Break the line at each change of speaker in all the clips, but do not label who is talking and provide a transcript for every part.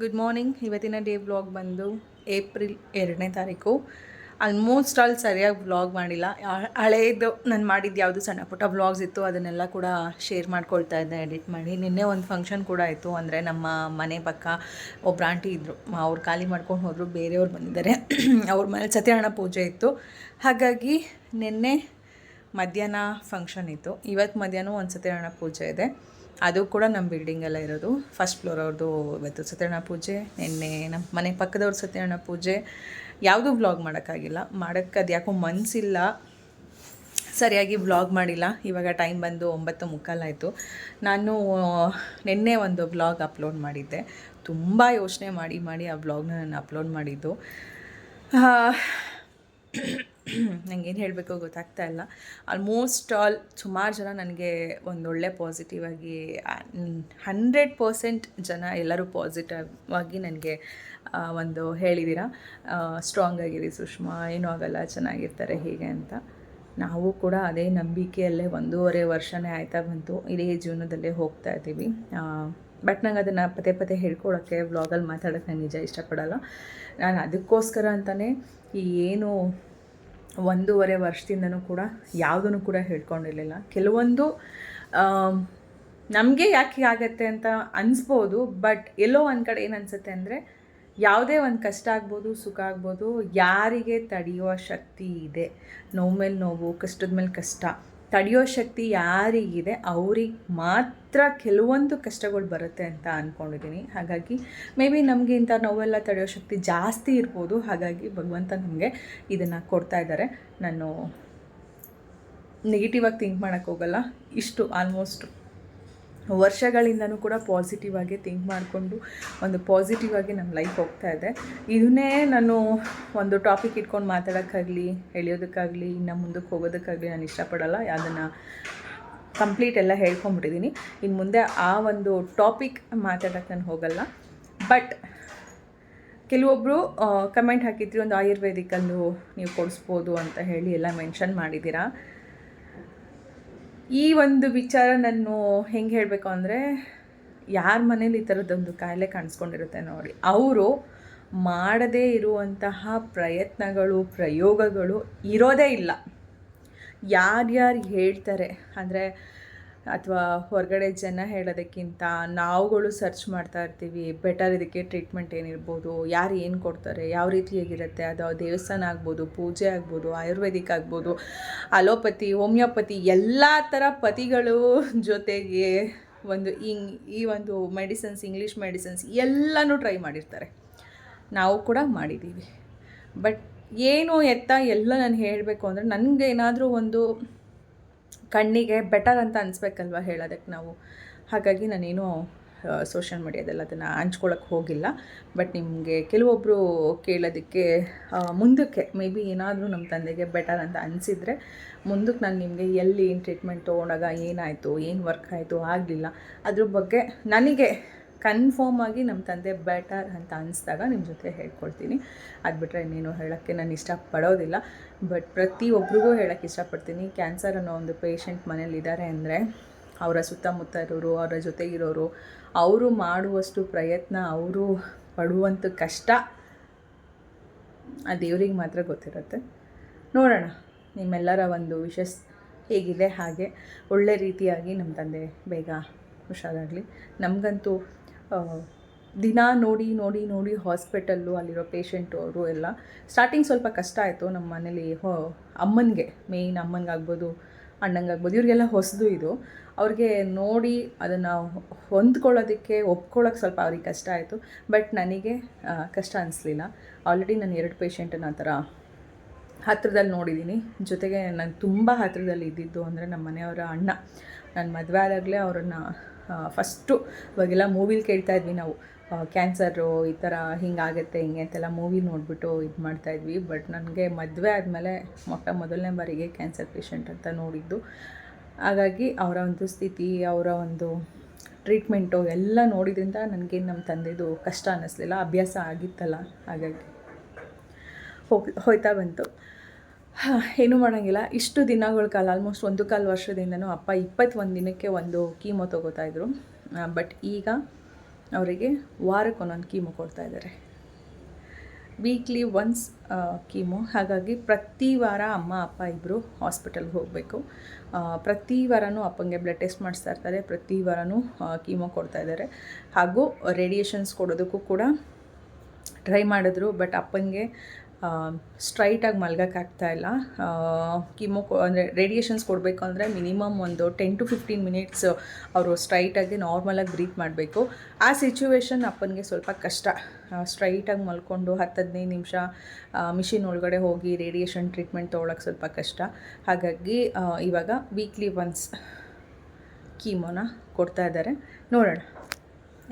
Good morning. ಇವತ್ತಿನ day vlog ಬಂದು April 2ನೇ ತಾರೀಕು. ಆಲ್ಮೋಸ್ಟ್ ಆಲ್ ಸರಿಯಾಗಿ ವ್ಲಾಗ್ ಮಾಡಿಲ್ಲ. ಹಳೇದು ನಾನು ಮಾಡಿದ್ದು ಯಾವುದು ಸಣ್ಣ ಪುಟ್ಟ ವ್ಲಾಗ್ಸ್ ಇತ್ತು ಅದನ್ನೆಲ್ಲ ಕೂಡ ಶೇರ್ ಮಾಡ್ಕೊಳ್ತಾ ಇದ್ದೆ ಎಡಿಟ್ ಮಾಡಿ. ನಿನ್ನೆ ಒಂದು ಫಂಕ್ಷನ್ ಕೂಡ ಇತ್ತು. ಅಂದರೆ ನಮ್ಮ ಮನೆ ಪಕ್ಕ ಒಬ್ರು ಆಂಟಿ ಇದ್ದರು, ಅವ್ರು ಖಾಲಿ ಮಾಡ್ಕೊಂಡು ಹೋದರು, ಬೇರೆಯವ್ರು ಬಂದಿದ್ದಾರೆ. ಅವ್ರ ಮನೇಲಿ ಸತ್ಯನಾರಾಯಣ ಪೂಜೆ ಇತ್ತು. ಹಾಗಾಗಿ ನಿನ್ನೆ ಮಧ್ಯಾಹ್ನ ಫಂಕ್ಷನ್ ಇತ್ತು. ಇವತ್ತು ಮಧ್ಯಾಹ್ನ ಒಂದು ಸತ್ಯನಾರಾಯಣ ಪೂಜೆ ಇದೆ. ಅದು ಕೂಡ ನಮ್ಮ ಬಿಲ್ಡಿಂಗೆಲ್ಲ ಇರೋದು. ಫಸ್ಟ್ ಫ್ಲೋರ್ ಅವ್ರದ್ದು ಇವತ್ತು ಸತ್ಯನಾರಾಯಣ ಪೂಜೆ. ನಿನ್ನೆ ನಮ್ಮ ಮನೆ ಪಕ್ಕದವ್ರ ಸತ್ಯನಾರಾಯಣ ಪೂಜೆ. ಯಾವುದೂ ವ್ಲಾಗ್ ಮಾಡೋಕ್ಕಾಗಿಲ್ಲ. ಮಾಡೋಕ್ಕೆ ಅದು ಯಾಕೋ ಮನಸ್ಸಿಲ್ಲ, ಸರಿಯಾಗಿ ವ್ಲಾಗ್ ಮಾಡಿಲ್ಲ. ಇವಾಗ ಟೈಮ್ ಬಂದು 9:45 ಆಯಿತು. ನಾನು ನಿನ್ನೆ ಒಂದು ವ್ಲಾಗ್ ಅಪ್ಲೋಡ್ ಮಾಡಿದ್ದೆ. ತುಂಬ ಯೋಚನೆ ಮಾಡಿ ಆ ವ್ಲಾಗ್ನ ನಾನು ಅಪ್ಲೋಡ್ ಮಾಡಿದ್ದು. ನನಗೇನು ಹೇಳಬೇಕು ಗೊತ್ತಾಗ್ತಾ ಇಲ್ಲ. ಆಲ್ಮೋಸ್ಟ್ ಆಲ್ ಸುಮಾರು ಜನ ನನಗೆ ಒಂದೊಳ್ಳೆ ಪಾಸಿಟಿವ್ ಆಗಿ 100% ಜನ ಎಲ್ಲರೂ ಪಾಸಿಟಿವ್ ಆಗಿ ನನಗೆ ಒಂದು ಹೇಳಿದ್ದೀರಾ, ಸ್ಟ್ರಾಂಗ್ ಆಗಿರಿ ಸುಷ್ಮಾ, ಏನೂ ಆಗಲ್ಲ, ಚೆನ್ನಾಗಿರ್ತಾರೆ ಹೀಗೆ ಅಂತ. ನಾವು ಕೂಡ ಅದೇ ನಂಬಿಕೆಯಲ್ಲೇ 1.5 ವರ್ಷನೇ ಆಯ್ತಾ ಬಂತು. ಇದೇ ಜೀವನದಲ್ಲೇ ಹೋಗ್ತಾ ಇದ್ದೀವಿ. ಬಟ್ ನಂಗೆ ಅದನ್ನು ಪದೇ ಹೇಳ್ಕೊಳೋಕ್ಕೆ ವ್ಲಾಗಲ್ಲಿ ಮಾತಾಡೋಕ್ಕೆ ನಾನು ನಿಜ ಇಷ್ಟಪಡಲ್ಲ. ನಾನು ಅದಕ್ಕೋಸ್ಕರ ಅಂತಲೇ ಈ ಏನು 1.5 ವರ್ಷದಿಂದನೂ ಕೂಡ ಯಾವುದನ್ನು ಕೂಡ ಹೇಳ್ಕೊಂಡಿರಲಿಲ್ಲ. ಕೆಲವೊಂದು ನಮಗೆ ಯಾಕೆ ಆಗತ್ತೆ ಅಂತ ಅನಿಸ್ಬೋದು. ಬಟ್ ಎಲ್ಲೋ ಒಂದು ಕಡೆ ಏನು ಅನಿಸುತ್ತೆ ಅಂದರೆ, ಯಾವುದೇ ಒಂದು ಕಷ್ಟ ಆಗ್ಬೋದು, ಸುಖ ಆಗ್ಬೋದು, ಯಾರಿಗೆ ತಡೆಯುವ ಶಕ್ತಿ ಇದೆ, ನೋವು ಮೇಲೆ ನೋವು, ಕಷ್ಟದ ಮೇಲೆ ಕಷ್ಟ ತಡೆಯೋ ಶಕ್ತಿ ಯಾರಿಗಿದೆ ಅವ್ರಿಗೆ ಮಾತ್ರ ಕೆಲವೊಂದು ಕಷ್ಟಗಳು ಬರುತ್ತೆ ಅಂತ ಅಂದ್ಕೊಂಡಿದ್ದೀನಿ. ಹಾಗಾಗಿ ಮೇ ಬಿ ನಮಗೆ ಇಂಥ ನೋವೆಲ್ಲ ತಡೆಯೋ ಶಕ್ತಿ ಜಾಸ್ತಿ ಇರ್ಬೋದು. ಹಾಗಾಗಿ ಭಗವಂತ ನಮಗೆ ಇದನ್ನು ಕೊಡ್ತಾ ಇದ್ದಾರೆ. ನಾನು ನೆಗೆಟಿವ್ ಆಗಿ ಥಿಂಕ್ ಮಾಡೋಕ್ಕೆ ಹೋಗಲ್ಲ. ಇಷ್ಟು ಆಲ್ಮೋಸ್ಟ್ ವರ್ಷಗಳಿಂದನೂ ಕೂಡ ಪಾಸಿಟಿವ್ ಆಗಿ ಥಿಂಕ್ ಮಾಡಿಕೊಂಡು ಒಂದು ಪಾಸಿಟಿವ್ ಆಗಿ ನಮ್ಮ ಲೈಫ್ ಹೋಗ್ತಾ ಇದೆ. ಇದನ್ನೇ ನಾನು ಒಂದು ಟಾಪಿಕ್ ಇಟ್ಕೊಂಡು ಮಾತಾಡೋಕ್ಕಾಗಲಿ, ಎಳೆಯೋದಕ್ಕಾಗಲಿ, ಇನ್ನು ಮುಂದಕ್ಕೆ ಹೋಗೋದಕ್ಕಾಗಲಿ ನಾನು ಇಷ್ಟಪಡಲ್ಲ. ಅದನ್ನು ಕಂಪ್ಲೀಟ್ ಎಲ್ಲ ಹೇಳ್ಕೊಂಬಿಟ್ಟಿದ್ದೀನಿ. ಇನ್ನು ಮುಂದೆ ಆ ಒಂದು ಟಾಪಿಕ್ ಮಾತಾಡೋಕ್ಕೆ ನಾನು ಹೋಗಲ್ಲ. ಬಟ್ ಕೆಲವೊಬ್ಬರು ಕಮೆಂಟ್ ಹಾಕಿದ್ರಿ, ಒಂದು ಆಯುರ್ವೇದಿಕಲ್ಲೂ ನೀವು ಕೊಡಿಸ್ಬೋದು ಅಂತ ಹೇಳಿ ಎಲ್ಲ ಮೆನ್ಷನ್ ಮಾಡಿದ್ದೀರಾ. ಈ ಒಂದು ವಿಚಾರ ನಾನು ಹೆಂಗೆ ಹೇಳಬೇಕು ಅಂದರೆ, ಯಾರ ಮನೇಲಿ ಈ ಥರದ್ದೊಂದು ಕಾಯಿಲೆ ಕಾಣಿಸ್ಕೊಂಡಿರುತ್ತೆ ನೋಡಿ, ಅವರು ಮಾಡದೇ ಇರುವಂತಹ ಪ್ರಯತ್ನಗಳು, ಪ್ರಯೋಗಗಳು ಇರೋದೇ ಇಲ್ಲ. ಯಾರ್ಯಾರು ಹೇಳ್ತಾರೆ ಅಂದರೆ, ಅಥವಾ ಹೊರಗಡೆ ಜನ ಹೇಳೋದಕ್ಕಿಂತ ನಾವುಗಳು ಸರ್ಚ್ ಮಾಡ್ತಾ ಇರ್ತೀವಿ, ಬೆಟರ್ ಇದಕ್ಕೆ ಟ್ರೀಟ್ಮೆಂಟ್ ಏನಿರ್ಬೋದು, ಯಾರು ಏನು ಕೊಡ್ತಾರೆ, ಯಾವ ರೀತಿಯಾಗಿರುತ್ತೆ, ಅದು ದೇವಸ್ಥಾನ ಆಗ್ಬೋದು, ಪೂಜೆ ಆಗ್ಬೋದು, ಆಯುರ್ವೇದಿಕ್ ಆಗ್ಬೋದು, ಅಲೋಪತಿ, ಹೋಮಿಯೋಪತಿ, ಎಲ್ಲ ಥರ ಪತಿಗಳು ಜೊತೆಗೆ ಒಂದು ಈ ಒಂದು ಮೆಡಿಸಿನ್ಸ್, ಇಂಗ್ಲೀಷ್ ಮೆಡಿಸಿನ್ಸ್ ಎಲ್ಲನೂ ಟ್ರೈ ಮಾಡಿರ್ತಾರೆ. ನಾವು ಕೂಡ ಮಾಡಿದ್ದೀವಿ. ಬಟ್ ಏನು ಎತ್ತ ಎಲ್ಲ ನಾನು ಹೇಳಬೇಕು ಅಂದರೆ, ನನಗೆ ಏನಾದರೂ ಒಂದು ಕಣ್ಣಿಗೆ ಬೆಟರ್ ಅಂತ ಅನಿಸ್ಬೇಕಲ್ವ ಹೇಳೋದಕ್ಕೆ ನಾವು. ಹಾಗಾಗಿ ನಾನೇನು ಸೋಷಿಯಲ್ ಮೀಡಿಯಾದಲ್ಲಿ ಅದನ್ನು ಹಂಚ್ಕೊಳ್ಳೋಕ್ಕೆ ಹೋಗಿಲ್ಲ. ಬಟ್ ನಿಮಗೆ ಕೆಲವೊಬ್ಬರು ಕೇಳೋದಕ್ಕೆ ಮುಂದಕ್ಕೆ ಮೇ ಬಿ ಏನಾದರೂ ನಮ್ಮ ತಂದೆಗೆ ಬೆಟರ್ ಅಂತ ಅನಿಸಿದರೆ ಮುಂದಕ್ಕೆ ನಾನು ನಿಮಗೆ ಎಲ್ಲಿ ಏನು ಟ್ರೀಟ್ಮೆಂಟ್ ತೊಗೊಂಡಾಗ ಏನಾಯಿತು, ಏನು ವರ್ಕ್ ಆಯಿತು, ಆಗಲಿಲ್ಲ, ಅದ್ರ ಬಗ್ಗೆ ನನಗೆ ಕನ್ಫರ್ಮ್ ಆಗಿ ನಮ್ಮ ತಂದೆ ಬೆಟರ್ ಅಂತ ಅನಿಸ್ದಾಗ ನಿಮ್ಮ ಜೊತೆ ಹೇಳ್ಕೊಳ್ತೀನಿ. ಅದು ಬಿಟ್ಟರೆ ಇನ್ನೇನು ಹೇಳೋಕ್ಕೆ ನಾನು ಇಷ್ಟಪಡೋದಿಲ್ಲ. ಬಟ್ ಪ್ರತಿಯೊಬ್ಬರಿಗೂ ಹೇಳೋಕ್ಕೆ ಇಷ್ಟಪಡ್ತೀನಿ, ಕ್ಯಾನ್ಸರ್ ಅನ್ನೋ ಒಂದು ಪೇಷಂಟ್ ಮನೇಲಿದ್ದಾರೆ ಅಂದರೆ ಅವರ ಸುತ್ತಮುತ್ತ ಇರೋರು, ಅವರ ಜೊತೆಗಿರೋರು, ಅವರು ಮಾಡುವಷ್ಟು ಪ್ರಯತ್ನ, ಅವರು ಪಡುವಂಥ ಕಷ್ಟ ಆ ದೇವ್ರಿಗೆ ಮಾತ್ರ ಗೊತ್ತಿರುತ್ತೆ. ನೋಡೋಣ ನಿಮ್ಮೆಲ್ಲರ ಒಂದು ವಿಶಸ್ ಹೇಗಿದೆ, ಹಾಗೆ ಒಳ್ಳೆ ರೀತಿಯಾಗಿ ನಮ್ಮ ತಂದೆ ಬೇಗ ಹುಷಾರಾಗಲಿ. ನಮಗಂತೂ ದಿನ ನೋಡಿ ಹಾಸ್ಪಿಟಲ್ಲು, ಅಲ್ಲಿರೋ ಪೇಷಂಟು ಅವರು ಎಲ್ಲ ಸ್ಟಾರ್ಟಿಂಗ್ ಸ್ವಲ್ಪ ಕಷ್ಟ ಆಯಿತು ನಮ್ಮ ಮನೇಲಿ. ಅಮ್ಮನಿಗೆ ಮೇಯ್ನ್ ಅಮ್ಮನಿಗಾಗ್ಬೋದು, ಅಣ್ಣಂಗಾಗ್ಬೋದು, ಇವ್ರಿಗೆಲ್ಲ ಹೊಸದು ಇದು. ಅವ್ರಿಗೆ ನೋಡಿ ಅದನ್ನು ಹೊಂದ್ಕೊಳ್ಳೋದಕ್ಕೆ, ಒಪ್ಕೊಳ್ಳೋಕೆ ಸ್ವಲ್ಪ ಅವ್ರಿಗೆ ಕಷ್ಟ ಆಯಿತು. ಬಟ್ ನನಗೆ ಕಷ್ಟ ಅನಿಸ್ಲಿಲ್ಲ. ಆಲ್ರೆಡಿ ನಾನು 2 ಪೇಷಂಟನ್ನು ಆ ಥರ ಹತ್ತಿರದಲ್ಲಿ ನೋಡಿದ್ದೀನಿ. ಜೊತೆಗೆ ನಾನು ತುಂಬ ಹತ್ತಿರದಲ್ಲಿ ಇದ್ದಿದ್ದು ಅಂದರೆ ನಮ್ಮ ಮನೆಯವರ ಅಣ್ಣ. ನಾನು ಮದುವೆ ಆದಾಗಲೇ ಅವರನ್ನು ಫಸ್ಟು ಇವಾಗೆಲ್ಲ ಮೂವಿಲಿ ಕೇಳ್ತಾ ಇದ್ವಿ ನಾವು, ಕ್ಯಾನ್ಸರು ಈ ಥರ ಹಿಂಗಾಗುತ್ತೆ ಹಿಂಗೆ ಅಂತೆಲ್ಲ ಮೂವಿ ನೋಡಿಬಿಟ್ಟು ಇದು ಮಾಡ್ತಾಯಿದ್ವಿ. ಬಟ್ ನನಗೆ ಮದುವೆ ಆದಮೇಲೆ ಮೊದಲನೇ ಬಾರಿಗೆ ಕ್ಯಾನ್ಸರ್ ಪೇಷಂಟ್ ಅಂತ ನೋಡಿದ್ದು. ಹಾಗಾಗಿ ಅವರ ಒಂದು ಸ್ಥಿತಿ, ಅವರ ಒಂದು ಟ್ರೀಟ್ಮೆಂಟು ಎಲ್ಲ ನೋಡಿದ್ರಿಂದ ನನಗೇನು ನಮ್ಮ ತಂದೆದು ಕಷ್ಟ ಅನ್ನಿಸ್ಲಿಲ್ಲ. ಅಭ್ಯಾಸ ಆಗಿತ್ತಲ್ಲ, ಹಾಗಾಗಿ ಹೋಯ್ತಾ ಬಂತು. ಏನೂ ಮಾಡೋಂಗಿಲ್ಲ. ಇಷ್ಟು ದಿನಗಳ ಕಾಲ ಆಲ್ಮೋಸ್ಟ್ 1.25 ವರ್ಷದಿಂದನೂ ಅಪ್ಪ 21 ದಿನಕ್ಕೆ ಒಂದು ಕೀಮೋ ತೊಗೋತಾಯಿದ್ರು. ಬಟ್ ಈಗ ಅವರಿಗೆ ವಾರಕ್ಕೆ ಒಂದೊಂದು ಕೀಮೋ ಕೊಡ್ತಾಯಿದ್ದಾರೆ, ವೀಕ್ಲಿ ಒನ್ಸ್ ಕೀಮೋ. ಹಾಗಾಗಿ ಪ್ರತಿ ವಾರ ಅಮ್ಮ ಅಪ್ಪ ಇಬ್ಬರು ಹಾಸ್ಪಿಟಲ್ಗೆ ಹೋಗಬೇಕು. ಪ್ರತಿ ವಾರವೂ ಅಪ್ಪಂಗೆ ಬ್ಲಡ್ ಟೆಸ್ಟ್ ಮಾಡಿಸ್ತಾ ಇರ್ತಾರೆ, ಪ್ರತಿ ವಾರವೂ ಕೀಮೋ ಕೊಡ್ತಾಯಿದ್ದಾರೆ. ಹಾಗೂ ರೇಡಿಯೇಷನ್ಸ್ ಕೊಡೋದಕ್ಕೂ ಕೂಡ ಟ್ರೈ ಮಾಡಿದ್ರು, ಬಟ್ ಅಪ್ಪನಿಗೆ ಸ್ಟ್ರೈಟಾಗಿ ಮಲ್ಗೋಕ್ಕಾಗ್ತಾಯಿಲ್ಲ. ಕೀಮೋ ಅಂದರೆ ರೇಡಿಯೇಷನ್ಸ್ ಕೊಡಬೇಕು ಅಂದರೆ ಮಿನಿಮಮ್ ಒಂದು 10 to 15 ಮಿನಿಟ್ಸ್ ಅವರು ಸ್ಟ್ರೈಟಾಗಿ ನಾರ್ಮಲಾಗಿ ಬ್ರೀತ್ ಮಾಡಬೇಕು. ಆ ಸಿಚುವೇಶನ್ ಅಪ್ಪನಿಗೆ ಸ್ವಲ್ಪ ಕಷ್ಟ. ಸ್ಟ್ರೈಟಾಗಿ ಮಲ್ಕೊಂಡು 10-15 ನಿಮಿಷ ಮಿಷಿನ್ ಒಳಗಡೆ ಹೋಗಿ ರೇಡಿಯೇಷನ್ ಟ್ರೀಟ್ಮೆಂಟ್ ತೊಗೊಳಕ್ಕೆ ಸ್ವಲ್ಪ ಕಷ್ಟ. ಹಾಗಾಗಿ ಇವಾಗ ವೀಕ್ಲಿ ಒನ್ಸ್ ಕೀಮೋನ ಕೊಡ್ತಾಯಿದ್ದಾರೆ. ನೋಡೋಣ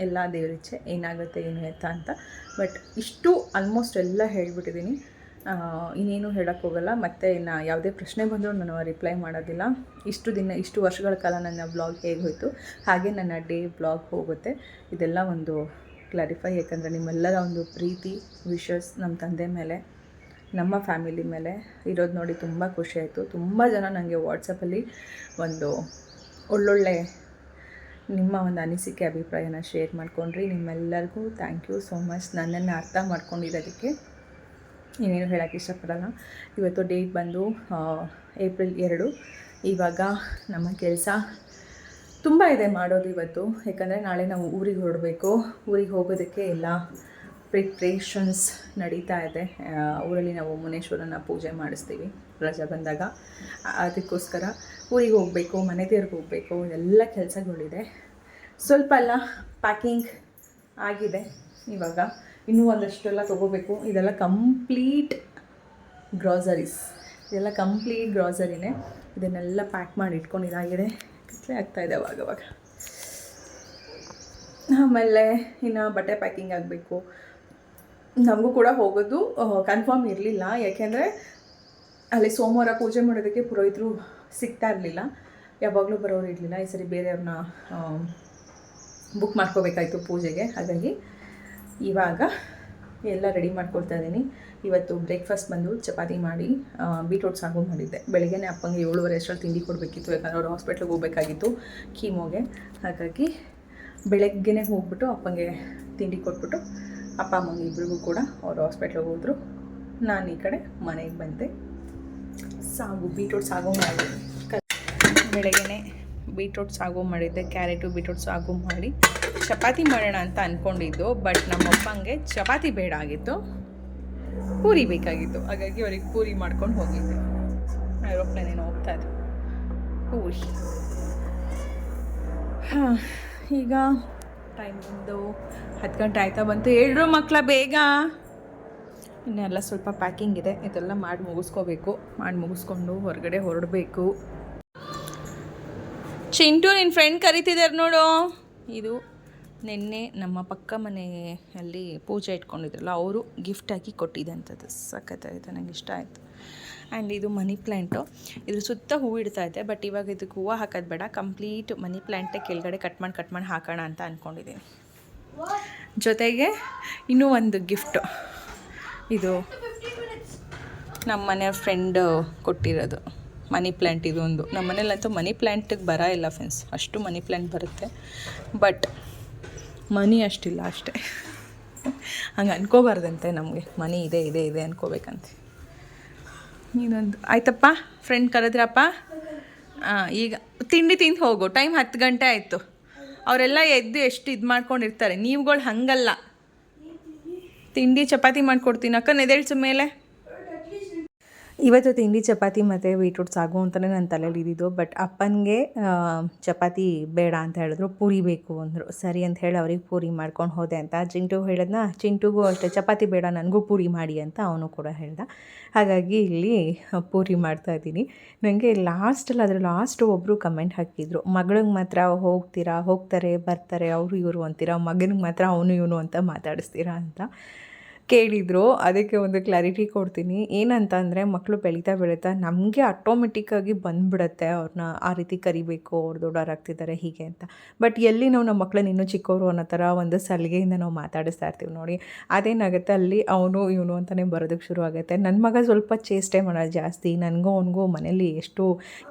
ಎಲ್ಲ ದೇವರಿಚ್ಛೆ ಏನಾಗುತ್ತೆ ಏನು ಎತ್ತ ಅಂತ. ಬಟ್ ಇಷ್ಟು ಆಲ್ಮೋಸ್ಟ್ ಎಲ್ಲ ಹೇಳಿಬಿಟ್ಟಿದ್ದೀನಿ, ಇನ್ನೇನು ಹೇಳೋಕ್ಕೋಗಲ್ಲ. ಮತ್ತು ಇನ್ನು ಯಾವುದೇ ಪ್ರಶ್ನೆ ಬಂದರೂ ನಾನು ರಿಪ್ಲೈ ಮಾಡೋದಿಲ್ಲ. ಇಷ್ಟು ವರ್ಷಗಳ ಕಾಲ ನನ್ನ ಬ್ಲಾಗ್ ಹೇಗೆ ಹೋಯಿತು ಹಾಗೆ ನನ್ನ ಡೇ ಬ್ಲಾಗ್ ಹೋಗುತ್ತೆ. ಇದೆಲ್ಲ ಒಂದು ಕ್ಲಾರಿಫೈ, ಯಾಕಂದರೆ ನಿಮ್ಮೆಲ್ಲರ ಒಂದು ಪ್ರೀತಿ ವಿಶಸ್ ನಮ್ಮ ತಂದೆ ಮೇಲೆ, ನಮ್ಮ ಫ್ಯಾಮಿಲಿ ಮೇಲೆ ಇರೋದು ನೋಡಿ ತುಂಬ ಖುಷಿಯಾಯಿತು. ತುಂಬ ಜನ ನನಗೆ ವಾಟ್ಸಪ್ಪಲ್ಲಿ ಒಂದು ಒಳ್ಳೊಳ್ಳೆ ನಿಮ್ಮ ಒಂದು ಅನಿಸಿಕೆ ಅಭಿಪ್ರಾಯನ ಶೇರ್ ಮಾಡ್ಕೊಂಡ್ರಿ. ನಿಮ್ಮೆಲ್ಲರಿಗೂ ಥ್ಯಾಂಕ್ ಯು ಸೋ ಮಚ್. ನನ್ನನ್ನು ಅರ್ಥ ಮಾಡ್ಕೊಂಡಿರೋದಕ್ಕೆ ಇನ್ನೇನು ಹೇಳೋಕ್ಕೆ ಇಷ್ಟಪಡಲ್ಲ. ಇವತ್ತು ಡೇಟ್ ಬಂದು ಏಪ್ರಿಲ್ 2. ಇವಾಗ ನಮ್ಮ ಕೆಲಸ ತುಂಬ ಇದೆ ಮಾಡೋದು ಇವತ್ತು, ಯಾಕಂದರೆ ನಾಳೆ ನಾವು ಊರಿಗೆ ಹೊರಡಬೇಕು. ಊರಿಗೆ ಹೋಗೋದಕ್ಕೆ ಎಲ್ಲ ಪ್ರಿಪ್ರೇಷನ್ಸ್ ನಡೀತಾ ಇದೆ. ಊರಲ್ಲಿ ನಾವು ಮುನೇಶ್ವರನ ಪೂಜೆ ಮಾಡಿಸ್ತೀವಿ ರಜೆ ಬಂದಾಗ, ಅದಕ್ಕೋಸ್ಕರ ಊರಿಗೆ ಹೋಗಬೇಕು, ಮನೆ ದೇವ್ರಿಗೆ ಹೋಗಬೇಕು, ಎಲ್ಲ ಕೆಲಸಗಳಿದೆ. ಸ್ವಲ್ಪ ಎಲ್ಲ ಪ್ಯಾಕಿಂಗ್ ಆಗಿದೆ. ಇವಾಗ ಇನ್ನೂ ಒಂದಷ್ಟೆಲ್ಲ ತೊಗೋಬೇಕು. ಇದೆಲ್ಲ ಕಂಪ್ಲೀಟ್ ಗ್ರಾಸರೀಸ್, ಇದೆಲ್ಲ ಕಂಪ್ಲೀಟ್ ಗ್ರಾಸರಿನೇ. ಇದನ್ನೆಲ್ಲ ಪ್ಯಾಕ್ ಮಾಡಿ ಇಟ್ಕೊಂಡಿದ್ದಾಗಿದೆ. ಕತ್ಲೆ ಆಗ್ತಾಯಿದೆ ಅವಾಗವಾಗ. ಆಮೇಲೆ ಇನ್ನು ಬಟ್ಟೆ ಪ್ಯಾಕಿಂಗ್ ಆಗಬೇಕು. ನಮಗೂ ಕೂಡ ಹೋಗೋದು ಕನ್ಫರ್ಮ್ ಇರಲಿಲ್ಲ, ಯಾಕೆಂದರೆ ಅಲ್ಲಿ ಸೋಮವಾರ ಪೂಜೆ ಮಾಡೋದಕ್ಕೆ ಪುರೋಹಿತರು ಸಿಗ್ತಾ ಇರಲಿಲ್ಲ, ಯಾವಾಗಲೂ ಬರೋರು ಇರಲಿಲ್ಲ. ಈ ಸರಿ ಬೇರೆಯವ್ರನ್ನ ಬುಕ್ ಮಾಡ್ಕೋಬೇಕಾಯಿತು ಪೂಜೆಗೆ. ಹಾಗಾಗಿ ಇವಾಗ ಎಲ್ಲ ರೆಡಿ ಮಾಡ್ಕೊಳ್ತಾ ಇದ್ದೀನಿ. ಇವತ್ತು ಬ್ರೇಕ್ಫಾಸ್ಟ್ ಬಂದು ಚಪಾತಿ ಮಾಡಿ ಬೀಟ್ರೋಟ್ ಸಾಗು ಮಾಡಿದ್ದೆ. ಬೆಳಗ್ಗೆನೇ ಅಪ್ಪಂಗೆ 7:30 ಅಷ್ಟರಲ್ಲಿ ತಿಂಡಿ ಕೊಡಬೇಕಿತ್ತು, ಯಾಕಂದರೆ ಅವರು ಹಾಸ್ಪಿಟ್ಲಿಗೆ ಹೋಗಬೇಕಾಗಿತ್ತು ಕೀಮೋಗೆ. ಹಾಗಾಗಿ ಬೆಳಗ್ಗೆನೇ ಹೋಗ್ಬಿಟ್ಟು ಅಪ್ಪಂಗೆ ತಿಂಡಿ ಕೊಟ್ಬಿಟ್ಟು ಅಪ್ಪ ಅಮ್ಮಂಗೆ ಇಬ್ಬರಿಗೂ ಕೂಡ ಅವರು ಹಾಸ್ಪಿಟ್ಲಿಗೆ ಹೋದರು. ನಾನು ಈ ಕಡೆ ಮನೆಗೆ ಬಂದೆ. ಸಾಗು ಬೀಟ್ರೋಟ್ ಸಾಗು ಮಾಡಿದೆ. ಬೆಳಗ್ಗೆನೇ ಬೀಟ್ರೋಟ್ ಸಾಗು ಮಾಡಿದ್ದೆ. ಕ್ಯಾರೆಟು ಬೀಟ್ರೋಟ್ ಸಾಗು ಮಾಡಿ ಚಪಾತಿ ಮಾಡೋಣ ಅಂತ ಅಂದ್ಕೊಂಡಿದ್ದು, ಬಟ್ ನಮ್ಮಪ್ಪಂಗೆ ಚಪಾತಿ ಬೇಡ ಆಗಿತ್ತು, ಪೂರಿ ಬೇಕಾಗಿತ್ತು. ಹಾಗಾಗಿ ಅವ್ರಿಗೆ ಪೂರಿ ಮಾಡ್ಕೊಂಡು ಹೋಗಿದ್ದೆ. ಏರೋಪ್ಲೇನ್ ಏನೋ ಹೋಗ್ತಾ ಇತ್ತು, ಪೂರಿ. ಹಾಂ, ಈಗ ಟೈಮ್ ಬಂದು 10 ಗಂಟೆ ಆಯ್ತಾ ಬಂತು. ಹೇಳ್ರು ಮಕ್ಕಳ ಬೇಗ. ಇನ್ನೆಲ್ಲ ಸ್ವಲ್ಪ ಪ್ಯಾಕಿಂಗ್ ಇದೆ, ಇದೆಲ್ಲ ಮಾಡಿ ಮುಗಿಸ್ಕೋಬೇಕು. ಮಾಡಿ ಮುಗಿಸ್ಕೊಂಡು ಹೊರಗಡೆ ಹೊರಡಬೇಕು. ಚಿಂಟು ನಿನ್ನ ಫ್ರೆಂಡ್ ಕರಿತಿದ್ದಾರೆ ನೋಡು. ಇದು ನಿನ್ನೆ ನಮ್ಮ ಪಕ್ಕ ಮನೆಯಲ್ಲಿ ಪೂಜೆ ಇಟ್ಕೊಂಡಿದ್ರಲ್ಲ, ಅವರು ಗಿಫ್ಟಾಗಿ ಕೊಟ್ಟಿದ್ದಂಥದ್ದು. ಸಖತ್ತಾಯಿತು, ನನಗೆ ಇಷ್ಟ ಆಯಿತು. ಆ್ಯಂಡ್ ಇದು ಮನಿ ಪ್ಲ್ಯಾಂಟು. ಇದ್ರ ಸುತ್ತ ಹೂವು ಇಡ್ತಾಯಿದ್ದೆ, ಬಟ್ ಇವಾಗ ಇದಕ್ಕೆ ಹೂವು ಹಾಕೋದು ಬೇಡ, ಕಂಪ್ಲೀಟ್ ಮನಿ ಪ್ಲ್ಯಾಂಟೇ ಕೆಳಗಡೆ ಕಟ್ ಮಾಡಿ ಹಾಕೋಣ ಅಂತ ಅಂದ್ಕೊಂಡಿದ್ದೀನಿ. ಜೊತೆಗೆ ಇನ್ನೂ ಒಂದು ಗಿಫ್ಟು, ಇದು ನಮ್ಮ ಮನೆ ಫ್ರೆಂಡ್ ಕೊಟ್ಟಿರೋದು ಮನಿ ಪ್ಲ್ಯಾಂಟ್. ಇದೊಂದು ನಮ್ಮ ಮನೇಲಂತೂ ಮನಿ ಪ್ಲ್ಯಾಂಟಿಗೆ ಬರ ಇಲ್ಲ ಫ್ರೆಂಡ್ಸ್, ಅಷ್ಟು ಮನಿ ಪ್ಲ್ಯಾಂಟ್ ಬರುತ್ತೆ, ಬಟ್ ಮನಿ ಅಷ್ಟಿಲ್ಲ ಅಷ್ಟೇ. ಹಂಗೆ ಅನ್ಕೋಬಾರ್ದಂತೆ, ನಮಗೆ ಮನಿ ಇದೆ ಇದೆ ಇದೆ ಅನ್ಕೋಬೇಕಂತೆ. ಇನ್ನೊಂದು ಆಯ್ತಪ್ಪ, ಫ್ರೆಂಡ್ ಕರೆದ್ರಪ್ಪ. ಈಗ ತಿಂಡಿ ತಿಂದು ಹೋಗು, ಟೈಮ್ 10 ಗಂಟೆ ಆಯಿತು. ಅವರೆಲ್ಲ ಎದ್ದು ಎಷ್ಟು ಇದು ಮಾಡ್ಕೊಂಡಿರ್ತಾರೆ, ನೀವುಗಳು ಹಾಗಲ್ಲ. ತಿಂಡಿ ಚಪಾತಿ ಮಾಡಿಕೊಡ್ತೀನಿ ಅಕ್ಕ, ಎದ್ದೇಳ್ಸು ಮೇಲೆ. ಇವತ್ತು ತಿಂಡಿ ಚಪಾತಿ ಮತ್ತು ಬೀಟ್ರೂಟ್ ಸಾಗು ಅಂತಲೇ ನನ್ನ ತಲೆಯಲ್ಲಿ ಇದ್ದಿದ್ದು, ಬಟ್ ಅಪ್ಪನಿಗೆ ಚಪಾತಿ ಬೇಡ ಅಂತ ಹೇಳಿದ್ರು, ಪೂರಿ ಬೇಕು ಅಂದರು. ಸರಿ ಅಂತ ಹೇಳಿ ಅವ್ರಿಗೆ ಪೂರಿ ಮಾಡ್ಕೊಂಡು ಹೋದೆ ಅಂತ. ಚಿಂಟು ಹೇಳಿದ್ನ, ಚಿಂಟುಗೂ ಅಷ್ಟೇ ಚಪಾತಿ ಬೇಡ ನನಗೂ ಪೂರಿ ಮಾಡಿ ಅಂತ ಅವನು ಕೂಡ ಹೇಳ್ದ. ಹಾಗಾಗಿ ಇಲ್ಲಿ ಪೂರಿ ಮಾಡ್ತಾಯಿದ್ದೀನಿ. ನನಗೆ ಲಾಸ್ಟು ಒಬ್ಬರು ಕಮೆಂಟ್ ಹಾಕಿದ್ರು, ಮಗಳಿಗೆ ಮಾತ್ರ ಹೋಗ್ತಾರೆ ಬರ್ತಾರೆ ಅವರು ಇವರು ಅಂತೀರ, ಮಗನಿಗೆ ಮಾತ್ರ ಅವನು ಇವನು ಅಂತ ಮಾತಾಡಿಸ್ತೀರಾ ಅಂತ. ಕೇಳಿದರು. ಅದಕ್ಕೆ ಒಂದು ಕ್ಲಾರಿಟಿ ಕೊಡ್ತೀನಿ. ಏನಂತ ಅಂದರೆ ಮಕ್ಕಳು ಬೆಳೀತಾ ಬೆಳೀತಾ ನಮಗೆ ಆಟೋಮೆಟಿಕ್ಕಾಗಿ ಬಂದುಬಿಡುತ್ತೆ ಅವ್ರನ್ನ ಆ ರೀತಿ ಕರಿಬೇಕು, ಅವ್ರು ದೊಡ್ಡವರಾಗ್ತಿದ್ದಾರೆ ಹೀಗೆ ಅಂತ. ಬಟ್ ಎಲ್ಲಿ ನಾವು ನಮ್ಮ ಮಕ್ಕಳನ್ನ ಇನ್ನೂ ಚಿಕ್ಕವರು ಅನ್ನೋ ಥರ ಒಂದು ಸಲಿಗೆಯಿಂದ ನಾವು ಮಾತಾಡಿಸ್ತಾ ಇರ್ತೀವಿ ನೋಡಿ, ಅದೇನಾಗುತ್ತೆ ಅಲ್ಲಿ ಅವನು ಇವನು ಅಂತಲೇ ಬರೋದಕ್ಕೆ ಶುರು ಆಗುತ್ತೆ. ನನ್ನ ಮಗ ಸ್ವಲ್ಪ ಚೇಷ್ಟೆ ಮಾಡೋದು ಜಾಸ್ತಿ. ನನಗೂ ಅವನಿಗೂ ಮನೇಲಿ ಎಷ್ಟು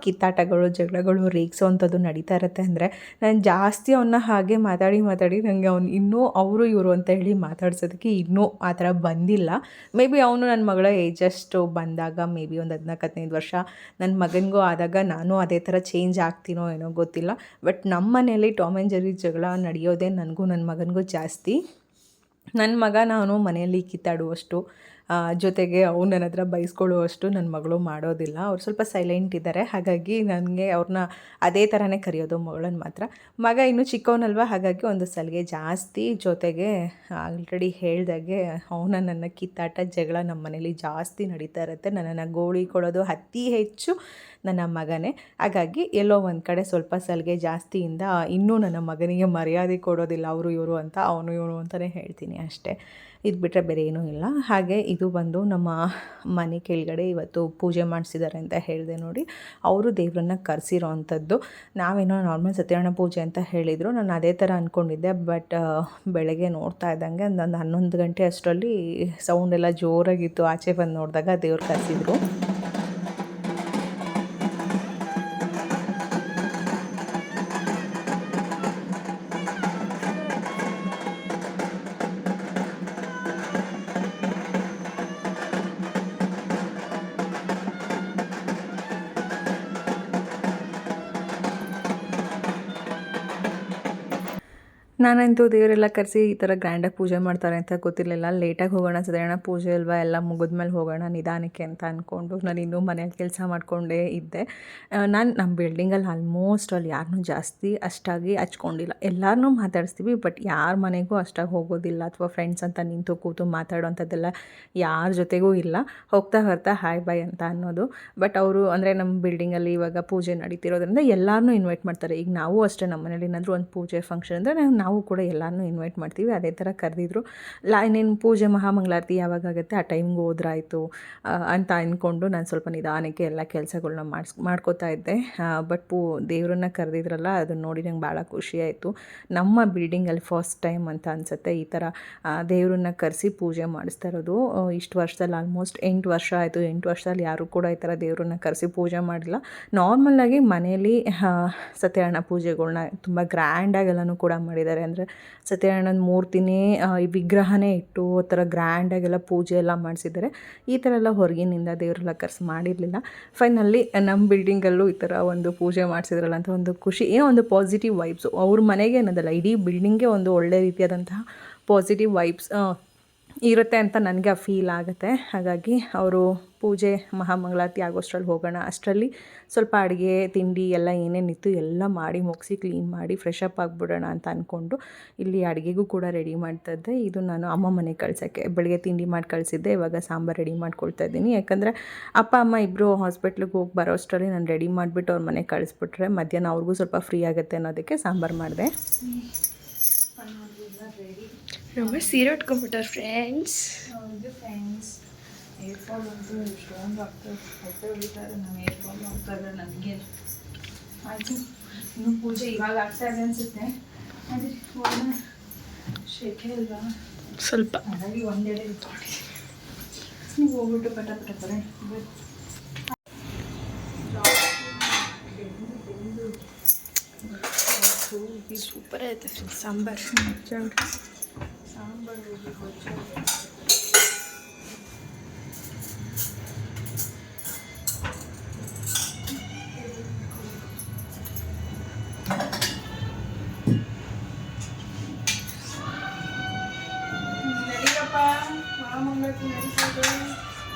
ಕಿತ್ತಾಟಗಳು, ಜಗಳಗಳು, ರೇಗಿಸೋವಂಥದ್ದು ನಡೀತಾ ಇರುತ್ತೆ ಅಂದರೆ ನಾನು ಜಾಸ್ತಿ ಅವನ್ನ ಹಾಗೆ ಮಾತಾಡಿ ನನಗೆ ಅವ್ನು ಇನ್ನೂ ಅವರು ಇವರು ಅಂತ ಹೇಳಿ ಮಾತಾಡ್ಸೋದಕ್ಕೆ ಇನ್ನೂ ಆ ಥರ ಬಂದಿಲ್ಲ. ಮೇ ಬಿ ಅವನು ನನ್ನ ಮಗಳ ಏಜಷ್ಟು ಬಂದಾಗ ಮೇ ಬಿ ಒಂದು 14-15 ವರ್ಷ ನನ್ನ ಮಗನಿಗೂ ಆದಾಗ ನಾನು ಅದೇ ಥರ ಚೇಂಜ್ ಆಗ್ತೀನೋ ಏನೋ ಗೊತ್ತಿಲ್ಲ. ಬಟ್ ನಮ್ಮ ಮನೇಲಿ ಟಾಮ್ ಆ್ಯಂಡ್ ಜೆರ್ರಿ ಜಗಳ ನಡೆಯೋದೇ ನನಗೂ ನನ್ನ ಮಗನಿಗೂ ಜಾಸ್ತಿ. ನನ್ನ ಮಗ ನಾನು ಮನೆಯಲ್ಲಿ ಕಿತ್ತಾಡುವಷ್ಟು, ಜೊತೆಗೆ ಅವ್ನು ನನ್ನ ಹತ್ರ ಬೈಸ್ಕೊಳ್ಳುವಷ್ಟು ನನ್ನ ಮಗಳು ಮಾಡೋದಿಲ್ಲ. ಅವ್ರು ಸ್ವಲ್ಪ ಸೈಲೆಂಟ್ ಇದ್ದಾರೆ. ಹಾಗಾಗಿ ನನಗೆ ಅವ್ರನ್ನ ಅದೇ ಥರನೇ ಕರೆಯೋದು ಮಗಳನ್ನ ಮಾತ್ರ. ಮಗ ಇನ್ನೂ ಚಿಕ್ಕವನಲ್ವ, ಹಾಗಾಗಿ ಒಂದು ಸಲಿಗೆ ಜಾಸ್ತಿ. ಜೊತೆಗೆ ಆಲ್ರೆಡಿ ಹೇಳ್ದಾಗೆ ನನ್ನ ಕಿತ್ತಾಟ ಜಗಳ ನಮ್ಮ ಮನೇಲಿ ಜಾಸ್ತಿ ನಡೀತಾ ಇರುತ್ತೆ. ನನ್ನನ್ನು ಗೋಳಿ ಕೊಡೋದು ಅತಿ ಹೆಚ್ಚು ನನ್ನ ಮಗನೇ. ಹಾಗಾಗಿ ಎಲ್ಲೋ ಒಂದು ಕಡೆ ಸ್ವಲ್ಪ ಸಲಿಗೆ ಜಾಸ್ತಿಯಿಂದ ಇನ್ನೂ ನನ್ನ ಮಗನಿಗೆ ಮರ್ಯಾದೆ ಕೊಡೋದಿಲ್ಲ ಅವರು ಇವರು ಅಂತ, ಅವನು ಇವನು ಅಂತಲೇ ಹೇಳ್ತೀನಿ ಅಷ್ಟೇ. ಇದು ಬಿಟ್ಟರೆ ಬೇರೆ ಏನೂ ಇಲ್ಲ. ಹಾಗೆ ಇದು ಬಂದು ನಮ್ಮ ಮನೆ ಕೆಳಗಡೆ ಇವತ್ತು ಪೂಜೆ ಮಾಡಿಸಿದ್ದಾರೆ ಅಂತ ಹೇಳಿದೆ ನೋಡಿ. ಅವರು ದೇವರನ್ನ ಕರೆಸಿರೋ ಅಂಥದ್ದು. ನಾವೇನೋ ನಾರ್ಮಲ್ ಸತ್ಯನಾರಾಯಣ ಪೂಜೆ ಅಂತ ಹೇಳಿದರು. ನಾನು ಅದೇ ಥರ ಅಂದ್ಕೊಂಡಿದ್ದೆ. ಬಟ್ ಬೆಳಗ್ಗೆ ನೋಡ್ತಾ ಇದ್ದಂಗೆ ಒಂದು 11 ಗಂಟೆ ಅಷ್ಟರಲ್ಲಿ ಸೌಂಡೆಲ್ಲ ಜೋರಾಗಿತ್ತು. ಆಚೆ ಬಂದು ನೋಡಿದಾಗ ದೇವ್ರು ಕರೆಸಿದ್ರು. ನಾನಂತೂ ದೇವರೆಲ್ಲ ಕರೆಸಿ ಈ ಥರ ಗ್ರ್ಯಾಂಡಾಗಿ ಪೂಜೆ ಮಾಡ್ತಾರೆ ಅಂತ ಗೊತ್ತಿರಲಿಲ್ಲ. ಲೇಟಾಗಿ ಹೋಗೋಣ, ಸತ್ಯನಾರಾಯಣ ಪೂಜೆ ಅಲ್ವಾ, ಎಲ್ಲ ಮುಗಿದ್ಮೇಲೆ ಹೋಗೋಣ ನಿಧಾನಕ್ಕೆ ಅಂತ ಅಂದ್ಕೊಂಡು ನಾನು ಇನ್ನೂ ಮನೇಲಿ ಕೆಲಸ ಮಾಡಿಕೊಂಡೇ ಇದ್ದೆ. ನಮ್ಮ ಬಿಲ್ಡಿಂಗಲ್ಲಿ ಆಲ್ಮೋಸ್ಟ್ ಅಲ್ಲಿ ಯಾರನ್ನೂ ಜಾಸ್ತಿ ಅಷ್ಟಾಗಿ ಹಚ್ಕೊಂಡಿಲ್ಲ. ಎಲ್ಲರನ್ನೂ ಮಾತಾಡಿಸ್ತೀವಿ, ಬಟ್ ಯಾರ ಮನೆಗೂ ಅಷ್ಟಾಗಿ ಹೋಗೋದಿಲ್ಲ. ಅಥವಾ ಫ್ರೆಂಡ್ಸ್ ಅಂತ ನಿಂತು ಕೂತು ಮಾತಾಡೋವಂಥದ್ದೆಲ್ಲ ಯಾರ ಜೊತೆಗೂ ಇಲ್ಲ. ಹೋಗ್ತಾ ಬರ್ತಾ ಹಾಯ್ ಬಾಯ್ ಅಂತ ಅನ್ನೋದು. ಬಟ್ ಅವರು ಅಂದರೆ ನಮ್ಮ ಬಿಲ್ಡಿಂಗಲ್ಲಿ ಇವಾಗ ಪೂಜೆ ನಡೀತಿರೋದ್ರಿಂದ ಎಲ್ಲರನ್ನೂ ಇನ್ವೈಟ್ ಮಾಡ್ತಾರೆ. ಈಗ ನಾವು ಅಷ್ಟೇ, ನಮ್ಮ ಮನೇಲಿ ಏನಾದರೂ ಒಂದು ಪೂಜೆ ಫಂಕ್ಷನ್ ಅಂದರೆ ನಾವು ಕೂಡ ಎಲ್ಲರನ್ನೂ ಇನ್ವೈಟ್ ಮಾಡ್ತೀವಿ. ಅದೇ ಥರ ಕರೆದಿದ್ರು. ಇನ್ನೇನು ಪೂಜೆ ಮಹಾಮಂಗಳಾರತಿ ಯಾವಾಗಾಗುತ್ತೆ ಆ ಟೈಮ್ಗೆ ಹೋದ್ರಾಯ್ತು ಅಂತ ಅಂದ್ಕೊಂಡು ನಾನು ಸ್ವಲ್ಪ ನಿಧಾನಕ್ಕೆ ಎಲ್ಲ ಕೆಲಸಗಳ್ನ ಮಾಡ್ಕೋತಾ ಇದ್ದೆ. ಬಟ್ ದೇವ್ರನ್ನ ಕರೆದಿದ್ರಲ್ಲ, ಅದನ್ನು ನೋಡಿ ನಂಗೆ ಭಾಳ ಖುಷಿಯಾಯಿತು. ನಮ್ಮ ಬಿಲ್ಡಿಂಗಲ್ಲಿ ಫಸ್ಟ್ ಟೈಮ್ ಅಂತ ಅನಿಸುತ್ತೆ ಈ ಥರ ದೇವ್ರನ್ನ ಕರೆಸಿ ಪೂಜೆ ಮಾಡಿಸ್ತಾ ಇರೋದು. ಇಷ್ಟು ವರ್ಷದಲ್ಲಿ ಆಲ್ಮೋಸ್ಟ್ 8 ವರ್ಷ ಆಯಿತು. 8 ವರ್ಷದಲ್ಲಿ ಯಾರೂ ಕೂಡ ಈ ಥರ ದೇವ್ರನ್ನ ಕರೆಸಿ ಪೂಜೆ ಮಾಡಿಲ್ಲ. ನಾರ್ಮಲಾಗಿ ಮನೆಯಲ್ಲಿ ಸತ್ಯನಾರಾಯಣ ಪೂಜೆಗಳ್ನ ತುಂಬ ಗ್ರ್ಯಾಂಡಾಗೆಲ್ಲನೂ ಕೂಡ ಮಾಡಿದ್ದಾರೆ. ಅಂದರೆ ಸತ್ಯನಾರಾಯಣನ ಮೂರ್ತಿನೇ ಈ ವಿಗ್ರಹನೇ ಇಟ್ಟು ಆ ಥರ ಗ್ರ್ಯಾಂಡಾಗೆಲ್ಲ ಪೂಜೆ ಎಲ್ಲ ಮಾಡಿಸಿದ್ದಾರೆ. ಈ ಥರ ಎಲ್ಲ ಹೊರಗಿನಿಂದ ದೇವರೆಲ್ಲ ಕರೆಸಿ ಮಾಡಿರಲಿಲ್ಲ. ಫೈನಲ್ಲಿ ನಮ್ಮ ಬಿಲ್ಡಿಂಗಲ್ಲೂ ಈ ಥರ ಒಂದು ಪೂಜೆ ಮಾಡಿಸಿದ್ರಲ್ಲ ಅಂತ ಒಂದು ಖುಷಿ, ಏನೋ ಒಂದು ಪಾಸಿಟಿವ್ ವೈಬ್ಸು. ಅವ್ರ ಮನೆಗೆ ಅನ್ನೋದಲ್ಲ, ಇಡೀ ಬಿಲ್ಡಿಂಗ್ಗೆ ಒಂದು ಒಳ್ಳೆ ರೀತಿಯಾದಂತಹ ಪಾಸಿಟಿವ್ ವೈಬ್ಸ್ ಇರುತ್ತೆ ಅಂತ ನನಗೆ ಫೀಲ್ ಆಗುತ್ತೆ. ಹಾಗಾಗಿ ಅವರು ಪೂಜೆ ಮಹಾಮಂಗಳಾರತಿ ಆಗೋಷ್ಟರಲ್ಲಿ ಹೋಗೋಣ, ಅಷ್ಟರಲ್ಲಿ ಸ್ವಲ್ಪ ಅಡುಗೆ ತಿಂಡಿ ಎಲ್ಲ ಏನೇನಿತ್ತು ಎಲ್ಲ ಮಾಡಿ ಮುಗಿಸಿ ಕ್ಲೀನ್ ಮಾಡಿ ಫ್ರೆಶ್ ಅಪ್ ಆಗಿಬಿಡೋಣ ಅಂತ ಅಂದ್ಕೊಂಡು ಇಲ್ಲಿ ಅಡುಗೆಗೂ ಕೂಡ ರೆಡಿ ಮಾಡ್ತಾಯಿದ್ದೆ. ಇದು ನಾನು ಅಮ್ಮ ಮನೆಗೆ ಕಳ್ಸೋಕ್ಕೆ ಬೆಳಗ್ಗೆ ತಿಂಡಿ ಮಾಡಿ ಕಳಿಸಿದ್ದೆ. ಇವಾಗ ಸಾಂಬಾರು ರೆಡಿ ಮಾಡ್ಕೊಳ್ತಾ ಇದ್ದೀನಿ. ಯಾಕಂದರೆ ಅಪ್ಪ ಅಮ್ಮ ಇಬ್ಬರು ಹಾಸ್ಪಿಟ್ಲಿಗೆ ಹೋಗಿ ಬರೋ ಅಷ್ಟರಲ್ಲಿ ನಾನು ರೆಡಿ ಮಾಡಿಬಿಟ್ಟು ಅವ್ರ ಮನೆಗೆ ಕಳಿಸ್ಬಿಟ್ರೆ ಮಧ್ಯಾಹ್ನ ಅವ್ರಿಗೂ ಸ್ವಲ್ಪ ಫ್ರೀ ಆಗುತ್ತೆ ಅನ್ನೋದಕ್ಕೆ ಸಾಂಬಾರು ಮಾಡಿದೆ.
ரொம்ப ಸೀರೆ ಉಟ್ಕೊಂಡ್ಬಿಟ್ಟಾರೆ ಫ್ರೆಂಡ್ಸ್.
ಹೌದು ಫ್ರೆಂಡ್ಸ್, ಏರ್ಫಾಲ್ ಅಂತೂ ಎಷ್ಟೊಂದು ಆಗ್ತದೆ. ಹೊಟ್ಟೆ ಹೊಡಿತಾರೆ. ನಾನು ಏರ್ಫಾಲ್ ಆಗ್ತಾರೆ ನನಗೆ. ಆಯಿತು, ಇನ್ನೂ ಪೂಜೆ ಇವಾಗ ಆಗ್ತಾ ಇದೆ ಅನಿಸುತ್ತೆ. ಅದೇ ಹೋಗೋಣ, ಶೆಕೆ ಅಲ್ವಾ
ಸ್ವಲ್ಪ,
ಹಾಗಾಗಿ ಒಂದೆಡೆ ಇಟ್ಕೊಂಡು ನೀವು ಹೋಗ್ಬಿಟ್ಟು ಪಟ ಬರೀ
ಸೂಪರ್ ಆಯ್ತು ಸಾಂಬಾರು.
ಸಾಂಬಾರು ನಡೀರಪ್ಪ, ಮಹಾಮಂಗಳಾರತಿ ನಡೀಸೋದು.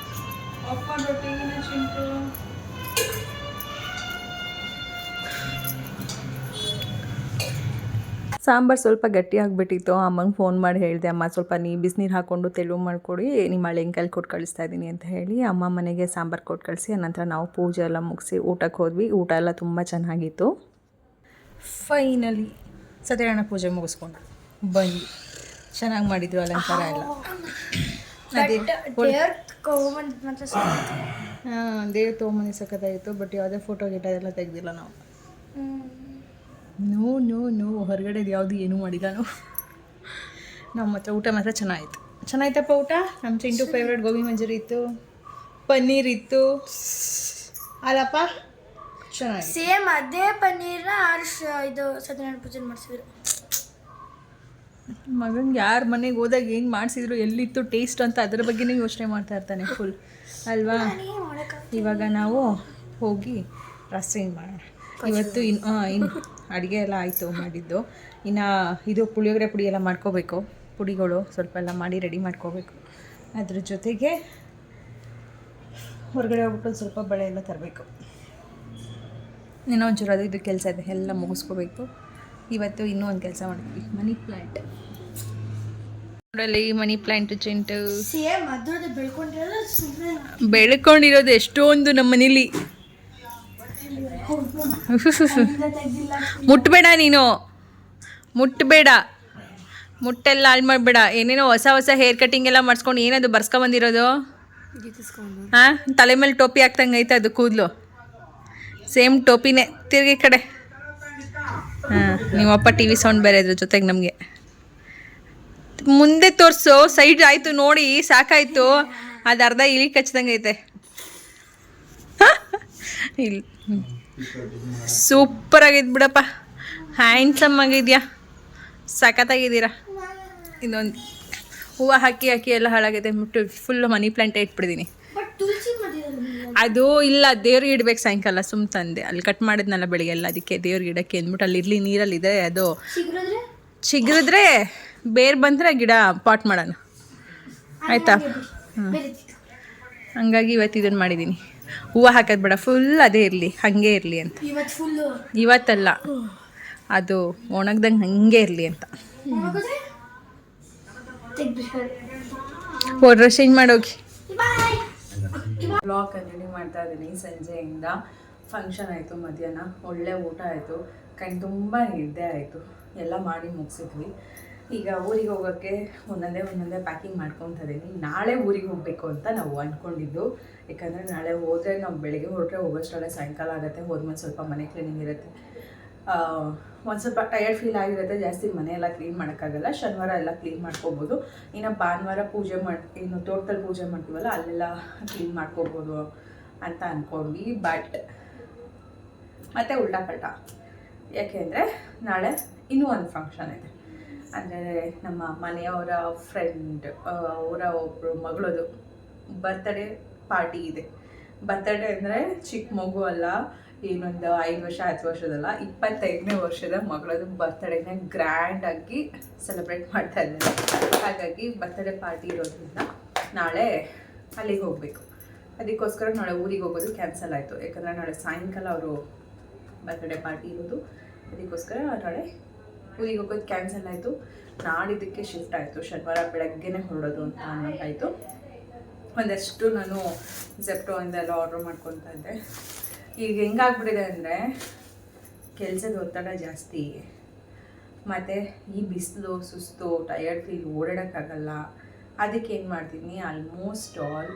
ಆಫ್ ಮಾಡೋ ಟಿವಿನ ಚಿಂಟು. ಸಾಂಬಾರು ಸ್ವಲ್ಪ ಗಟ್ಟಿ ಆಗಿಬಿಟ್ಟಿತ್ತು. ಅಮ್ಮಂಗೆ ಫೋನ್ ಮಾಡಿ ಹೇಳಿದೆ, ಅಮ್ಮ ಸ್ವಲ್ಪ ಬಿಸಿನೀರು ಹಾಕ್ಕೊಂಡು ತೆಳು ಮಾಡಿಕೊಡಿ, ನಿಮ್ಮ ಹಳೆಯ ಕೈಲಿ ಕೊಟ್ಟು ಕಳಿಸ್ತಾ ಇದ್ದೀನಿ ಅಂತ ಹೇಳಿ ಅಮ್ಮ ಮನೆಗೆ ಸಾಂಬಾರು ಕೊಟ್ಟು ಕಳಿಸಿ ಅನಂತರ ನಾವು ಪೂಜೆ ಎಲ್ಲ ಮುಗಿಸಿ ಊಟಕ್ಕೆ ಹೋದ್ವಿ. ಊಟ ಎಲ್ಲ ತುಂಬ ಚೆನ್ನಾಗಿತ್ತು. ಫೈನಲಿ ಸತ್ಯನಾರಾಯಣ ಪೂಜೆ ಮುಗಿಸ್ಕೊಂಡು ಬಂದು ಚೆನ್ನಾಗಿ ಮಾಡಿದ್ರು ಅಲಂಕಾರ ಎಲ್ಲ. ಅದೇ
ದೇವ್ರ ಕೋಮಂದ್ ಮಾತ್ರ
ಹಾಂ ದೇವ್ ತೊಗೊಂಬನಿ ಸಖತ್ತಾಗಿತ್ತು. ಬಟ್ ಯಾವುದೇ ಫೋಟೋ ಗಿಟ ಎಲ್ಲ ತೆಗ್ದಿಲ್ಲ ನಾವು. ನೋ ನೋ ನೋ ಹೊರಗಡೆದು ಯಾವುದು ಏನೂ ಮಾಡಿಲ್ಲ ನಾವು. ನಮ್ಮ ಹತ್ರ ಊಟ ಮಾತ್ರ ಚೆನ್ನಾಗಿತ್ತಪ್ಪ ಊಟ. ನಮ್ಮ ಚಿಂಟು ಫೇವ್ರೇಟ್ ಗೋಬಿ ಮಂಚೂರಿ ಇತ್ತು, ಪನ್ನೀರ್ ಇತ್ತು ಅಲ್ಲಪ್ಪ, ಚೆನ್ನಾಗಿ.
ಸೇಮ್ ಅದೇ ಪನ್ನೀರ್ನ ಇದು ಸತ್ಯನಾರಾಯಣ ಪೂಜೆ ಮಾಡಿಸಿದ್ರು.
ಮಗಂಗೆ ಯಾರ ಮನೆಗೆ ಹೋದಾಗ ಹೆಂಗೆ ಮಾಡಿಸಿದ್ರು, ಎಲ್ಲಿತ್ತು ಟೇಸ್ಟ್ ಅಂತ ಅದ್ರ ಬಗ್ಗೆನೇ ಯೋಚನೆ ಮಾಡ್ತಾ ಇರ್ತಾನೆ ಫುಲ್ ಅಲ್ವಾ. ಇವಾಗ ನಾವು ಹೋಗಿ ರಸ್ಟಿಂಗ್ ಮಾಡೋಣ. ಇವತ್ತು ಇನ್ನು ಅಡುಗೆ ಎಲ್ಲ ಆಯಿತು ಮಾಡಿದ್ದು. ಇನ್ನು ಇದು ಪುಳಿಯೋಗರೆ ಪುಡಿ ಎಲ್ಲ ಮಾಡ್ಕೋಬೇಕು. ಪುಡಿಗಳು ಸ್ವಲ್ಪ ಎಲ್ಲ ಮಾಡಿ ರೆಡಿ ಮಾಡ್ಕೋಬೇಕು. ಅದ್ರ ಜೊತೆಗೆ ಹೊರಗಡೆ ಹೋಗ್ಬಿಟ್ಟು ಸ್ವಲ್ಪ ಬಳೆ ಎಲ್ಲ ತರಬೇಕು. ಇನ್ನೂ ಒಂಚೂರು ಅದು ಇದು ಕೆಲಸ ಇದೆ, ಎಲ್ಲ ಮುಗಿಸ್ಕೋಬೇಕು. ಇವತ್ತು ಇನ್ನೂ ಒಂದು ಕೆಲಸ ಮಾಡ್ತೀವಿ, ಮನಿ ಪ್ಲ್ಯಾಂಟ್. ನೋಡಲ್ಲಿ ಮನಿ ಪ್ಲ್ಯಾಂಟು ಚಿಂಟು
ಸೇಮ್ ಅದ್ರದ್ದು ಬೆಳ್ಕೊಂಡಿರೋದು ಸುಮ್ಮನೆ
ಬೆಳ್ಕೊಂಡಿರೋದು ಎಷ್ಟೊಂದು ನಮ್ಮ ಮನೇಲಿ. ಮುಟ್ಟಬೇಡ ನೀನು, ಮುಟ್ಟಬೇಡ, ಮುಟ್ಟೆಲ್ಲ ಹಾಳು ಮಾಡಬೇಡ. ಏನೇನೋ ಹೊಸ ಹೊಸ ಹೇರ್ ಕಟಿಂಗ್ ಎಲ್ಲ ಮಾಡಿಸ್ಕೊಂಡು ಏನದು ಬರ್ಸ್ಕೊಂಬಂದಿರೋದು? ಹಾಂ, ತಲೆ ಮೇಲೆ ಟೋಪಿ ಹಾಕ್ತಂಗೆ ಐತೆ ಅದು ಕೂದಲು. ಸೇಮ್ ಟೋಪಿನೇ, ತಿರುಗಿ ಕಡೆ. ಹಾಂ, ನಿಮ್ಮಪ್ಪ ಟಿ ವಿ ಸೌಂಡ್ ಬೇರೆ ಇದ್ರ ಜೊತೆಗೆ ನಮಗೆ. ಮುಂದೆ ತೋರಿಸು, ಸೈಡ್ ಆಯಿತು ನೋಡಿ, ಸಾಕಾಯಿತು. ಅದು ಅರ್ಧ ಇಲಿ ಕಚ್ದಂಗೆ ಐತೆ. ಇಲ್ಲಿ ಸೂಪರಾಗಿದ್ದು ಬಿಡಪ್ಪ, ಹ್ಯಾಂಡ್ಸಮ್ ಆಗಿದೆಯಾ, ಸಖತ್ತಾಗಿದ್ದೀರಾ. ಇನ್ನೊಂದು ಹೂವು ಹಾಕಿ ಹಾಕಿ ಎಲ್ಲ ಹಾಳಾಗಿದೆ. ಮುಟ್ಟು ಫುಲ್ ಮನಿ ಪ್ಲ್ಯಾಂಟ್ ಇಟ್ಬಿಟ್ಟಿದ್ದೀನಿ. ಅದು ಇಲ್ಲ, ದೇವ್ರಿಗೆ ಇಡ್ಬೇಕು ಸಾಯಂಕಾಲ. ಸುಮ್ಮ ತಂದೆ ಅಲ್ಲಿ ಕಟ್ ಮಾಡಿದ್ನಲ್ಲ ಬೆಳಿಗ್ಗೆ ಎಲ್ಲ, ಅದಕ್ಕೆ ದೇವ್ರಿಗೆ ಇಡೋಕ್ಕೆ ಅಂದ್ಬಿಟ್ಟು ಅಲ್ಲಿ ಇರಲಿ, ನೀರಲ್ಲಿದೆ. ಅದು ಚಿಗುರಿದ್ರೆ ಬೇರೆ ಬಂದರೆ ಗಿಡ ಪಾಟ್ ಮಾಡೋಣ, ಆಯಿತಾ? ಹಂಗಾಗಿ ಇವತ್ತು ಇದನ್ನು ಮಾಡಿದ್ದೀನಿ. ಹೂವು ಹಾಕೋದು ಬೇಡ, ಫುಲ್ ಅದೇ ಇರಲಿ, ಹಾಗೆ ಇರಲಿ ಅಂತ. ಇವತ್ತಲ್ಲ, ಅದು ಒಣಗ್ದಂಗೆ ಹಾಗೆ ಇರಲಿ ಅಂತ. ಡ್ರೆಸ್ ಚೇಂಜ್ ಮಾಡೋಗಿ. ಬ್ಲಾಗ್ ಕಂಟಿನ್ಯೂ ಮಾಡ್ತಾ ಇದ್ದೀನಿ. ಸಂಜೆಯಿಂದ ಫಂಕ್ಷನ್ ಆಯಿತು, ಮಧ್ಯಾಹ್ನ ಒಳ್ಳೆ ಊಟ ಆಯಿತು, ಕಣ್ ತುಂಬ ನಿದ್ದೆ ಆಯಿತು, ಎಲ್ಲ ಮಾಡಿ ಮುಗಿಸಿದ್ವಿ. ಈಗ ಊರಿಗೆ ಹೋಗೋಕ್ಕೆ ಒಂದೊಂದೇ ಪ್ಯಾಕಿಂಗ್ ಮಾಡ್ಕೊತಾ ಇದ್ದೀನಿ. ನಾಳೆ ಊರಿಗೆ ಹೋಗಬೇಕು ಅಂತ ನಾವು ಅಂದ್ಕೊಂಡಿದ್ದು. ಯಾಕಂದರೆ ನಾಳೆ ಹೋದರೆ ನಾವು ಬೆಳಗ್ಗೆ ಹೊರಟ್ರೆ ಹೋಗೋಷ್ಟರಲ್ಲೇ ಸಾಯಂಕಾಲ ಆಗುತ್ತೆ. ಹೋದ್ಮೇಲೆ ಸ್ವಲ್ಪ ಮನೆ ಕ್ಲೀನಿಂಗ್ ಇರುತ್ತೆ, ಒಂದು ಸ್ವಲ್ಪ ಟಯರ್ಡ್ ಫೀಲ್ ಆಗಿರುತ್ತೆ. ಜಾಸ್ತಿ ಮನೆಯೆಲ್ಲ ಕ್ಲೀನ್ ಮಾಡೋಕ್ಕಾಗಲ್ಲ. ಶನಿವಾರ ಎಲ್ಲ ಕ್ಲೀನ್ ಮಾಡ್ಕೋಬೋದು. ಇನ್ನು ಭಾನುವಾರ ಪೂಜೆ ಇನ್ನು ತೋಟದಲ್ಲಿ ಪೂಜೆ ಮಾಡ್ತೀವಲ್ಲ, ಅಲ್ಲೆಲ್ಲ ಕ್ಲೀನ್ ಮಾಡ್ಕೋಬೋದು ಅಂತ ಅಂದ್ಕೊಂಡ್ವಿ. ಬಟ್ ಮತ್ತೆ ಉಲ್ಟಾ ಪಲ್ಟಾ, ಯಾಕೆಂದರೆ ನಾಳೆ ಇನ್ನೂ ಒಂದು ಫಂಕ್ಷನ್ ಇದೆ. ಅಂದರೆ ನಮ್ಮ ಮನೆಯವರ ಫ್ರೆಂಡ್ ಅವರ ಒಬ್ಬರು ಮಗಳದು ಬರ್ತಡೇ ಪಾರ್ಟಿ ಇದೆ. ಬರ್ತಡೇ ಅಂದರೆ ಚಿಕ್ಕ ಮಗು ಅಲ್ಲ, ಇನ್ನೊಂದು 5 ವರ್ಷ 10 ವರ್ಷದಲ್ಲ, 25ನೇ ವರ್ಷದ ಮಗಳದು ಬರ್ತಡೇನ ಗ್ರ್ಯಾಂಡಾಗಿ ಸೆಲೆಬ್ರೇಟ್ ಮಾಡ್ತಾ ಇದ್ದಾರೆ. ಹಾಗಾಗಿ ಬರ್ತಡೇ ಪಾರ್ಟಿ ಇರೋದ್ರಿಂದ ನಾಳೆ ಅಲ್ಲಿಗೆ ಹೋಗಬೇಕು. ಅದಕ್ಕೋಸ್ಕರ ನಾಳೆ ಊರಿಗೆ ಹೋಗೋದು ಕ್ಯಾನ್ಸಲ್ ಆಯಿತು. ಯಾಕಂದರೆ ನಾಳೆ ಸಾಯಂಕಾಲ ಅವರು ಬರ್ತಡೇ ಪಾರ್ಟಿ ಇರೋದು. ಅದಕ್ಕೋಸ್ಕರ ನಾಳೆ ಊರಿಗೆ ಹೋಗೋದು ಕ್ಯಾನ್ಸಲ್ ಆಯಿತು. ನಾಡಿದ್ದಕ್ಕೆ ಶಿಫ್ಟ್ ಆಯಿತು. ಶನಿವಾರ ಬೆಳಗ್ಗೆನೇ ಹೊರಡೋದು ಅಂತ ಅನ್ನೋಕ್ಕಾಯಿತು. ಒಂದಷ್ಟು ನಾನು ಝೆಪ್ಟೋಯಿಂದೆಲ್ಲ ಆರ್ಡ್ರ್ ಮಾಡ್ಕೊತಾ ಇದ್ದೆ. ಈಗ ಹೆಂಗಾಗ್ಬಿಟ್ಟಿದೆ ಅಂದರೆ ಕೆಲಸದ ಒತ್ತಡ ಜಾಸ್ತಿ, ಮತ್ತು ಈ ಬಿಸಿಲು, ಸುಸ್ತು, ಟಯರ್ಡ್ ಫೀಲ್, ಓಡಾಡೋಕ್ಕಾಗಲ್ಲ. ಅದಕ್ಕೆ ಏನು ಮಾಡ್ತೀನಿ, ಆಲ್ಮೋಸ್ಟ್ ಆಲ್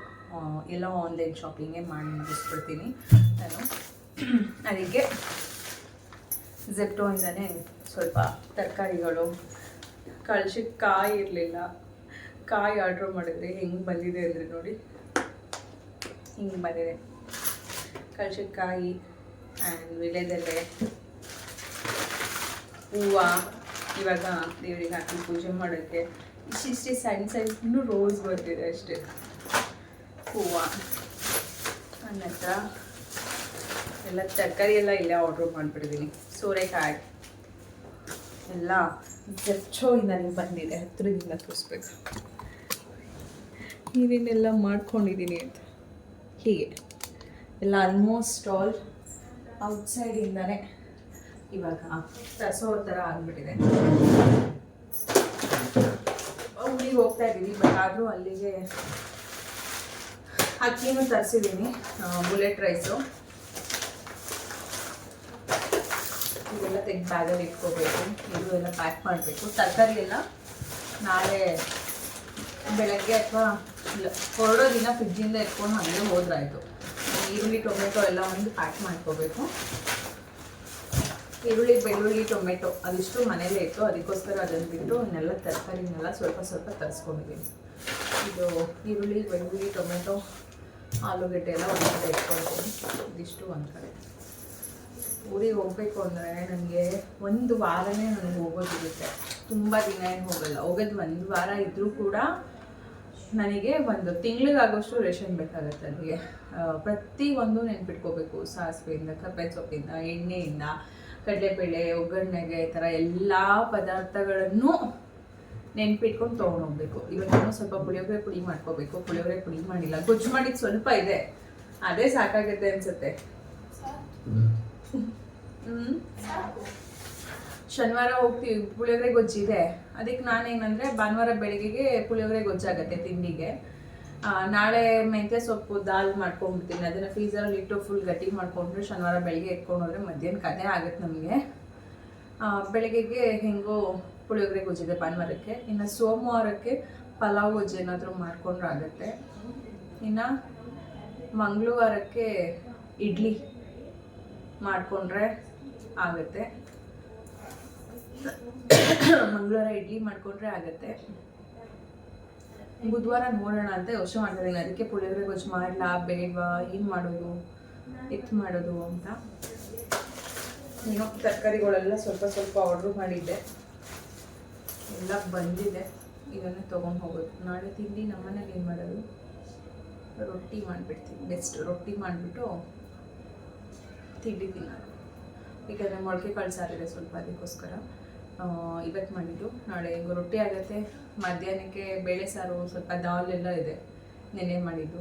ಎಲ್ಲ ಆನ್ಲೈನ್ ಶಾಪಿಂಗೇ ಮಾಡಿ ಮುಗಿಸ್ಬಿಡ್ತೀನಿ ನಾನು. ಅದಕ್ಕೆ ಝೆಪ್ಟೋಯಿಂದನೇ ಸ್ವಲ್ಪ ತರಕಾರಿಗಳು ಕಳ್ಸಿಕ್ಕೆ ಕಾಯಿ ಇರಲಿಲ್ಲ. ಕಾಯಿ ಆರ್ಡ್ರ್ ಮಾಡಿದ್ರೆ ಹೆಂಗೆ ಬಂದಿದೆ ಅಂದರೆ ನೋಡಿ, ಹಿಂಗೆ ಬಂದಿದೆ. ಕಳ್ಸಿಕಾಯಿ ಆ್ಯಂಡ್ ವಿಳೆದೆಲೆ, ಹೂವು. ಇವಾಗ ದೇವರಿಗೆ ಹಾಕಿ ಪೂಜೆ ಮಾಡೋಕ್ಕೆ ಇಷ್ಟಿಷ್ಟೇ ಸಣ್ಣ ಇನ್ನೂ ರೋಸ್ ಬರ್ತಿದೆ ಅಷ್ಟೇ. ಹೂವು ನಂತರ ಎಲ್ಲ ತರಕಾರಿ ಎಲ್ಲ ಇಲ್ಲೇ ಆರ್ಡ್ರ್ ಮಾಡಿಬಿಟ್ಟಿದ್ದೀನಿ. ಸೋರೆಕಾಯಿ ಎಲ್ಲ ಝೆಪ್ಟೋಯಿಂದ ನನಗೆ ಬಂದಿದೆ. ಹತ್ತಿರದಿಂದ ತೋರಿಸ್ಬೇಕು ನೀವೇನೆಲ್ಲ ಮಾಡ್ಕೊಂಡಿದ್ದೀನಿ ಅಂತ. ಹೀಗೆ ಎಲ್ಲ ಆಲ್ಮೋಸ್ಟ್ ಆಲ್ ಔಟ್ಸೈಡಿಂದನೇ ಇವಾಗ ತರಿಸೋ ಥರ ಆಗಿಬಿಟ್ಟಿದೆ. ಊರಿಗೆ ಹೋಗ್ತಾ ಇದ್ದೀನಿ, ಬಟ್ ಆದರೂ ಅಲ್ಲಿಗೆ ಅಕ್ಕಿನೂ ತರಿಸಿದ್ದೀನಿ, ಬುಲೆಟ್ ರೈಸು. ಇದೆಲ್ಲ ತೆಗೆದು ಬ್ಯಾಗಲ್ಲಿ ಇಟ್ಕೋಬೇಕು. ಇದು ಎಲ್ಲ ಪ್ಯಾಕ್ ಮಾಡಬೇಕು. ತರಕಾರಿ ಎಲ್ಲ ನಾಳೆ ಬೆಳಗ್ಗೆ ಅಥವಾ ಇಲ್ಲ ಹೊರಡೋ ದಿನ ಫ್ರಿಡ್ಜಿಂದ ಎತ್ಕೊಂಡು ಹಾಗೆ ಹೋದ್ರಾಯ್ತು. ಈರುಳ್ಳಿ ಟೊಮೆಟೊ ಎಲ್ಲ ಒಂದು ಪ್ಯಾಕ್ ಮಾಡ್ಕೋಬೇಕು. ಈರುಳ್ಳಿ ಬೆಳ್ಳುಳ್ಳಿ ಟೊಮೆಟೊ ಅದಿಷ್ಟು ಮನೇಲೇ ಇತ್ತು, ಅದಕ್ಕೋಸ್ಕರ ಅದನ್ನು ಬಿಟ್ಟು ಇನ್ನೆಲ್ಲ ತರಕಾರಿನೆಲ್ಲ ಸ್ವಲ್ಪ ಸ್ವಲ್ಪ ತರಿಸ್ಕೊಂಡಿದ್ದೀನಿ. ಇದು ಈರುಳ್ಳಿ ಬೆಳ್ಳುಳ್ಳಿ ಟೊಮೆಟೊ ಆಲೂಗಡ್ಡೆ ಎಲ್ಲ ಒಂದು ಕಡೆ ಇಟ್ಕೊಳ್ತೀನಿ. ಇದಿಷ್ಟು ಒಂದು ಕಡೆ. ಊರಿಗೆ ಹೋಗಬೇಕು ಅಂದರೆ ನನಗೆ ಒಂದು ವಾರನೇ ನನಗೆ ಹೋಗೋದಿರುತ್ತೆ, ತುಂಬ ದಿನ ಏನು ಹೋಗಲ್ಲ. ಹೋಗೋದು ಒಂದು ವಾರ ಇದ್ದರೂ ಕೂಡ ನನಗೆ ಒಂದು ತಿಂಗಳಿಗಾಗೋಷ್ಟು ರೇಷನ್ ಬೇಕಾಗುತ್ತೆ. ನನಗೆ ಪ್ರತಿಯೊಂದು ನೆನ್ಪಿಟ್ಕೋಬೇಕು. ಸಾಸಿವೆಯಿಂದ, ಕರ್ಬೇವು ಸೊಪ್ಪಿಂದ, ಎಣ್ಣೆಯಿಂದ, ಕಡಲೆಬೇಳೆ, ಒಗ್ಗರಣೆಗೆ ಈ ಥರ ಎಲ್ಲ ಪದಾರ್ಥಗಳನ್ನು ನೆನ್ಪಿಟ್ಕೊಂಡು ತೊಗೊಂಡೋಗ್ಬೇಕು. ಇವತ್ತು ಸ್ವಲ್ಪ ಪುಳಿಯೋಗರೆ ಪುಡಿ ಮಾಡ್ಕೋಬೇಕು. ಪುಳಿಯೋಗರೆ ಪುಡಿ ಮಾಡಿಲ್ಲ, ಗೊಜ್ಜು ಮಾಡಿದ್ದು ಸ್ವಲ್ಪ ಇದೆ, ಅದೇ ಸಾಕಾಗುತ್ತೆ ಅನ್ಸುತ್ತೆ. ಶನಿವಾರ ಹೋಗ್ತೀವಿ, ಪುಳಿಯೋಗರೆ ಗೊಜ್ಜಿದೆ. ಅದಕ್ಕೆ ನಾನೇನಂದರೆ ಭಾನುವಾರ ಬೆಳಗ್ಗೆಗೆ ಪುಳಿಯೋಗರೆ ಗೊಜ್ಜಾಗತ್ತೆ ತಿಂಡಿಗೆ. ನಾಳೆ ಮೆಂತ್ಯ ಸೊಪ್ಪು ದಾಲ್ ಮಾಡ್ಕೊಂಡ್ಬಿಡ್ತೀನಿ. ಅದನ್ನು ಫ್ರೀಸರಲ್ಲಿ ಇಟ್ಟು ಫುಲ್ ಗಟ್ಟಿ ಮಾಡಿಕೊಂಡ್ರೆ ಶನಿವಾರ ಬೆಳಗ್ಗೆ ಎತ್ಕೊಂಡು ಹೋದರೆ ಮಧ್ಯಾಹ್ನಕ್ಕೆ ಅದೇ ಆಗುತ್ತೆ ನಮಗೆ. ಬೆಳಗ್ಗೆಗೆ ಹೆಂಗೋ ಪುಳಿಯೋಗರೆ ಗೊಜ್ಜಿದೆ ಭಾನುವಾರಕ್ಕೆ. ಇನ್ನು ಸೋಮವಾರಕ್ಕೆ ಪಲಾವ್ ಗೊಜ್ಜು ಏನಾದರೂ ಮಾಡಿಕೊಂಡ್ರೆ ಆಗುತ್ತೆ. ಇನ್ನು ಮಂಗಳವಾರಕ್ಕೆ ಇಡ್ಲಿ ಮಾಡಿಕೊಂಡ್ರೆ ಆಗುತ್ತೆ. ಮಂಗಳವಾರ ಇಡ್ಲಿ ಮಾಡಿಕೊಂಡ್ರೆ ಆಗುತ್ತೆ. ಬುಧವಾರ ನೋಡೋಣ ಅಂತ ಯೋಚನೆ ಮಾಡ್ತಿದ್ದೀನಿ. ಅದಕ್ಕೆ ಪುಳಿಯೋಗರೆ ಗೊಜ್ಜು ಮಾಡಲಾ ಬೇಡವಾ, ಏನು ಮಾಡೋದು, ಎತ್ತು ಮಾಡೋದು ಅಂತ. ಏನೋ ತರಕಾರಿಗಳೆಲ್ಲ ಸ್ವಲ್ಪ ಸ್ವಲ್ಪ ಆರ್ಡ್ರ್ ಮಾಡಿದ್ದೆ, ಎಲ್ಲ ಬಂದಿದೆ. ಇದನ್ನು ತೊಗೊಂಡು ಹೋಗೋದು. ನಾಳೆ ತಿಂಡಿ ನಮ್ಮನೇಲಿ ಏನು ಮಾಡೋದು, ರೊಟ್ಟಿ ಮಾಡಿಬಿಡ್ತೀನಿ. ಬೆಸ್ಟ್ ರೊಟ್ಟಿ ಮಾಡಿಬಿಟ್ಟು ತಿಂಡಿ ತಿನ್ನೋದು. ಯಾಕಂದರೆ ಮೊಳಕೆ ಕಾಳು ಸಾರಿದೆ ಸ್ವಲ್ಪ, ಅದಕ್ಕೋಸ್ಕರ ಇವತ್ತು ಮಾಡಿದ್ದು. ನಾಳೆ ಹೆಂಗೋ ರೊಟ್ಟಿ ಆಗುತ್ತೆ. ಮಧ್ಯಾಹ್ನಕ್ಕೆ ಬೇಳೆ ಸಾರು, ಸ್ವಲ್ಪ ದಾಲ್ ಎಲ್ಲ ಇದೆ, ನೆನೆ ಮಾಡಿದ್ದು,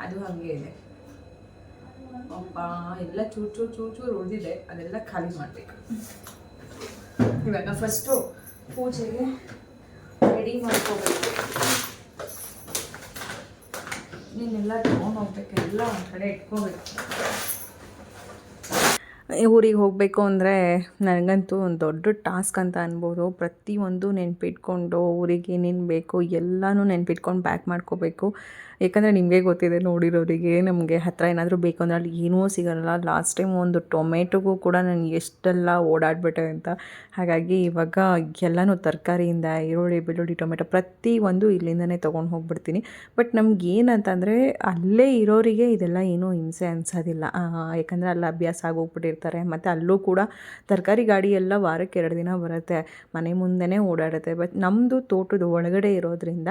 ಅದು ಹಾಗೆ ಇದೆ. ಅಪ್ಪ ಎಲ್ಲ ಚೂರು ಚೂರು ಚೂರು ಚೂರು ಉಳಿದಿದೆ, ಅದೆಲ್ಲ ಖಾಲಿ ಮಾಡಬೇಕು. ಇವಾಗ ಫಸ್ಟು ಪೂಜೆಗೆ ರೆಡಿ ಮಾಡ್ಕೋಬೇಕು. ನೀನೆಲ್ಲ ತೊಗೊಂಡು ಹೋಗ್ಬೇಕೆಲ್ಲ ಒಂದು ಕಡೆ ಇಟ್ಕೋಬೇಕು. ಊರಿಗೆ ಹೋಗಬೇಕು ಅಂದರೆ ನನಗಂತೂ ಒಂದು ದೊಡ್ಡ ಟಾಸ್ಕ್ ಅಂತ ಅನ್ಬೋದು. ಪ್ರತಿಯೊಂದು ನೆನ್ಪಿಟ್ಕೊಂಡು ಊರಿಗೆ ಏನೇನು ಬೇಕು ಎಲ್ಲನೂ ನೆನ್ಪಿಟ್ಕೊಂಡು ಪ್ಯಾಕ್ ಮಾಡ್ಕೋಬೇಕು. ಏಕೆಂದರೆ ನಿಮಗೆ ಗೊತ್ತಿದೆ, ನೋಡಿರೋರಿಗೆ ನಮಗೆ ಹತ್ತಿರ ಏನಾದರೂ ಬೇಕು ಅಂದರೆ ಅಲ್ಲಿ ಏನೂ ಸಿಗೋಲ್ಲ. ಲಾಸ್ಟ್ ಟೈಮ್ ಒಂದು ಟೊಮೆಟೊಗೂ ಕೂಡ ನಾನು ಎಷ್ಟೆಲ್ಲ ಓಡಾಡಿಬಿಟ್ಟೆ ಅಂತ. ಹಾಗಾಗಿ ಇವಾಗ ಎಲ್ಲನೂ ತರಕಾರಿಯಿಂದ ಈರುಳ್ಳಿ ಬೆಳ್ಳುಳ್ಳಿ ಟೊಮೆಟೊ ಪ್ರತಿಯೊಂದು ಇಲ್ಲಿಂದನೇ ತೊಗೊಂಡು ಹೋಗ್ಬಿಡ್ತೀನಿ. ಬಟ್ ನಮ್ಗೆ ಏನಂತಂದರೆ ಅಲ್ಲೇ ಇರೋರಿಗೆ ಇದೆಲ್ಲ ಏನೂ ಹಿಂಸೆ ಅನಿಸೋದಿಲ್ಲ. ಯಾಕಂದರೆ ಅಲ್ಲಿ ಅಭ್ಯಾಸ ಆಗೋಗ್ಬಿಟ್ಟಿರ್ತಾರೆ. ಮತ್ತು ಅಲ್ಲೂ ಕೂಡ ತರಕಾರಿ ಗಾಡಿ ಎಲ್ಲ ವಾರಕ್ಕೆ 2 ದಿನ ಬರುತ್ತೆ, ಮನೆ ಮುಂದೆನೇ ಓಡಾಡುತ್ತೆ. ಬಟ್ ನಮ್ಮದು ತೋಟದ ಒಳಗಡೆ ಇರೋದ್ರಿಂದ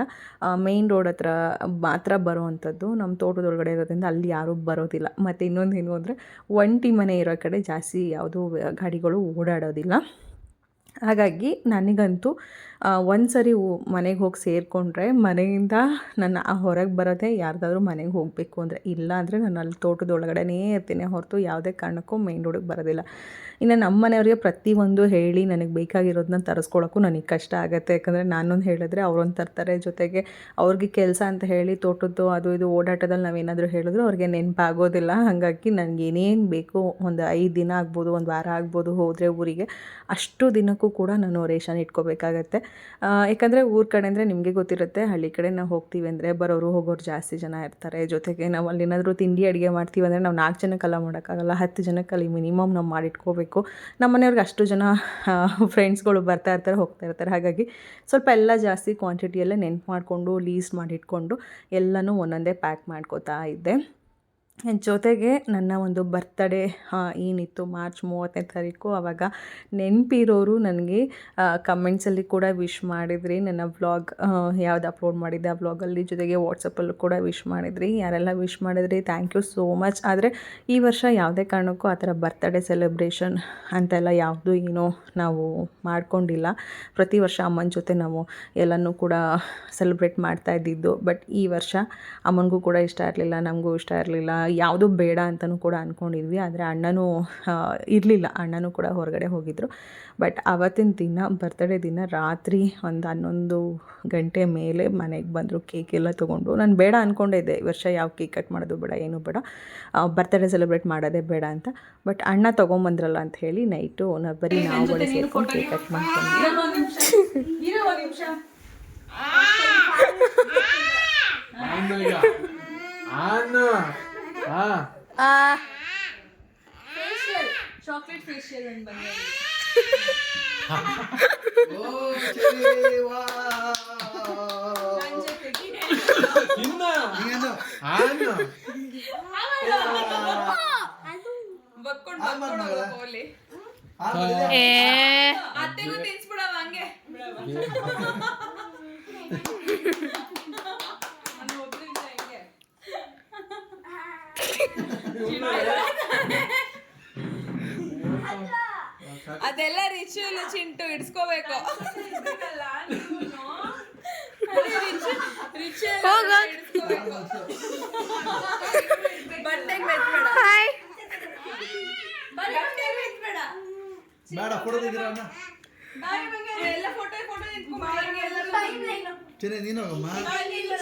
ಮೇಯ್ನ್ ರೋಡ್ ಹತ್ರ ಮಾತ್ರ ಬರೋವಂಥದ್ದು. ನಮ್ಮ ತೋಟದ ಒಳಗಡೆ ಇರೋದ್ರಿಂದ ಅಲ್ಲಿ ಯಾರೂ ಬರೋದಿಲ್ಲ. ಮತ್ತು ಇನ್ನೊಂದು ಏನು ಅಂದರೆ ಒಂಟಿ ಮನೆ ಇರೋ ಕಡೆ ಜಾಸ್ತಿ ಯಾವುದೂ ಗಾಡಿಗಳು ಓಡಾಡೋದಿಲ್ಲ. ಹಾಗಾಗಿ ನನಗಂತೂ ಒಂದು ಸರಿ ಮನೆಗೆ ಹೋಗಿ ಸೇರಿಕೊಂಡ್ರೆ ಮನೆಯಿಂದ ನನ್ನ ಹೊರಗೆ ಬರೋದೇ ಯಾರ್ದಾದ್ರೂ ಮನೆಗೆ ಹೋಗಬೇಕು ಅಂದರೆ. ಇಲ್ಲ ಅಂದರೆ ನಾನು ಅಲ್ಲಿ ತೋಟದ ಒಳಗಡೆನೇ ಇರ್ತೀನಿ ಹೊರತು ಯಾವುದೇ ಕಾರಣಕ್ಕೂ ಮೇನ್ ರೋಡಿಗೆ ಬರೋದಿಲ್ಲ. ಇನ್ನು ನಮ್ಮ ಮನೆಯವರಿಗೆ ಪ್ರತಿಯೊಂದು ಹೇಳಿ ನನಗೆ ಬೇಕಾಗಿರೋದನ್ನ ತರಿಸ್ಕೊಳ್ಳೋಕ್ಕೂ ನನಗೆ ಕಷ್ಟ ಆಗುತ್ತೆ. ಯಾಕಂದರೆ ನಾನೊಂದು ಹೇಳಿದ್ರೆ ಅವರೊಂದು ತರ್ತಾರೆ. ಜೊತೆಗೆ ಅವ್ರಿಗೆ ಕೆಲಸ ಅಂತ ಹೇಳಿ ತೋಟದ್ದು ಅದು ಇದು ಓಡಾಟದಲ್ಲಿ ನಾವೇನಾದರೂ ಹೇಳಿದ್ರು ಅವ್ರಿಗೆ ನೆನಪಾಗೋದಿಲ್ಲ. ಹಾಗಾಗಿ ನನಗೆ ಏನೇನು ಬೇಕು, ಒಂದು 5 ದಿನ ಆಗ್ಬೋದು, ಒಂದು ವಾರ ಆಗ್ಬೋದು ಹೋದರೆ ಊರಿಗೆ, ಅಷ್ಟು ದಿನಕ್ಕೂ ಕೂಡ ನಾನು ರೇಷನ್ ಇಟ್ಕೋಬೇಕಾಗತ್ತೆ. ಯಾಕಂದರೆ ಊರ ಕಡೆ ಅಂದರೆ ನಿಮಗೆ ಗೊತ್ತಿರುತ್ತೆ, ಹಳ್ಳಿ ಕಡೆ ನಾವು ಹೋಗ್ತೀವಿ ಅಂದರೆ ಬರೋರು ಹೋಗೋರು ಜಾಸ್ತಿ ಜನ ಇರ್ತಾರೆ. ಜೊತೆಗೆ ನಾವು ಅಲ್ಲೇನಾದರೂ ತಿಂಡಿ ಅಡುಗೆ ಮಾಡ್ತೀವಿ ಅಂದರೆ ನಾವು 4 ಜನಕ್ಕೆಲ್ಲ ಮಾಡೋಕ್ಕಾಗಲ್ಲ, 10 ಜನಕ್ಕಲ್ಲಿ ಮಿನಿಮಮ್ ನಾವು ಮಾಡಿಟ್ಕೋಬೇಕು. ನಮ್ಮ ಮನೆಯವ್ರಿಗೆ ಅಷ್ಟು ಜನ ಫ್ರೆಂಡ್ಸ್ಗಳು ಬರ್ತಾ ಇರ್ತಾರೆ, ಹೋಗ್ತಾ ಇರ್ತಾರೆ. ಹಾಗಾಗಿ ಸ್ವಲ್ಪ ಎಲ್ಲ ಜಾಸ್ತಿ ಕ್ವಾಂಟಿಟಿಯಲ್ಲೇ ನೆನ್ಪು ಮಾಡಿಕೊಂಡು ಲೀಸ್ಟ್ ಮಾಡಿಟ್ಕೊಂಡು ಎಲ್ಲನೂ ಒಂದೊಂದೇ ಪ್ಯಾಕ್ ಮಾಡ್ಕೋತಾ ಇದ್ದೆ. ಜೊತೆಗೆ ನನ್ನ ಒಂದು ಬರ್ತಡೇ ಏನಿತ್ತು ಮಾರ್ಚ್ 30ನೇ ತಾರೀಕು, ಆವಾಗ ನೆನಪಿರೋರು ನನಗೆ ಕಮೆಂಟ್ಸಲ್ಲಿ ಕೂಡ ವಿಶ್ ಮಾಡಿದ್ರಿ. ನನ್ನ ವ್ಲಾಗ್ ಯಾವ್ದು ಅಪ್ಲೋಡ್ ಮಾಡಿದ್ದೆ ಆ ವ್ಲಾಗಲ್ಲಿ, ಜೊತೆಗೆ ವಾಟ್ಸಪ್ಪಲ್ಲೂ ಕೂಡ ವಿಶ್ ಮಾಡಿದ್ರಿ. ಯಾರೆಲ್ಲ ವಿಶ್ ಮಾಡಿದ್ರಿ ಥ್ಯಾಂಕ್ ಯು ಸೋ ಮಚ್. ಆದರೆ ಈ ವರ್ಷ ಯಾವುದೇ ಕಾರಣಕ್ಕೂ ಆ ಥರ ಬರ್ತಡೇ ಸೆಲೆಬ್ರೇಷನ್ ಅಂತೆಲ್ಲ ಯಾವುದೂ ಏನೋ ನಾವು ಮಾಡ್ಕೊಂಡಿಲ್ಲ. ಪ್ರತಿ ವರ್ಷ ಅಮ್ಮನ ಜೊತೆ ನಾವು ಎಲ್ಲನೂ ಕೂಡ ಸೆಲೆಬ್ರೇಟ್ ಮಾಡ್ತಾ ಇದ್ದಿದ್ದು. ಬಟ್ ಈ ವರ್ಷ ಅಮ್ಮನಿಗೂ ಕೂಡ ಇಷ್ಟ ಇರಲಿಲ್ಲ, ನಮಗೂ ಇಷ್ಟ ಇರಲಿಲ್ಲ, ಯಾವುದೂ ಬೇಡ ಅಂತಲೂ ಕೂಡ ಅಂದ್ಕೊಂಡಿದ್ವಿ. ಆದರೆ ಅಣ್ಣನೂ ಇರಲಿಲ್ಲ, ಅಣ್ಣನೂ ಕೂಡ ಹೊರಗಡೆ ಹೋಗಿದ್ದರು. ಬಟ್ ಆವತ್ತಿನ ದಿನ ಬರ್ತಡೇ ದಿನ ರಾತ್ರಿ ಒಂದು 11 ಗಂಟೆ ಮೇಲೆ ಮನೆಗೆ ಬಂದರು. ಕೇಕ್ ಎಲ್ಲ ತೊಗೊಂಡು. ನಾನು ಬೇಡ ಅಂದ್ಕೊಂಡೇ ಇದ್ದೆ, ಈ ವರ್ಷ ಯಾವ ಕೇಕ್ ಕಟ್ ಮಾಡೋದು ಬೇಡ, ಏನೂ ಬೇಡ, ಬರ್ತಡೇ ಸೆಲೆಬ್ರೇಟ್ ಮಾಡೋದೇ ಬೇಡ ಅಂತ. ಬಟ್ ಅಣ್ಣ ತೊಗೊಂಬಂದ್ರಲ್ಲ ಅಂತ ಹೇಳಿ ನೈಟು ಬರೀ ನಾವುಗಳೇ ಸೇರ್ಕೊಂಡು ಕೇಕ್ ಕಟ್ ಮಾಡ್ಕೊಂಡು ಚಾಕ್ಲೇಟ್ ಫೇಶಿಯಲ್ ಅಂತ ಬಂದ ಅತ್ತೆಗೂ ತಿನ್ಸ್ಬಿಡವ ಹಂಗೆ ಅದೆಲ್ಲ ರಿಚುವಲ್ ಚಿಂಟು ಇಡ್ಸ್ಕೋಬೇಕು
ಬೇಡ ಫೋಟೋ ತೆಗಿರೋಣ ಚೆನ್ನ ನೀನು ಹೋಗಮ್ಮ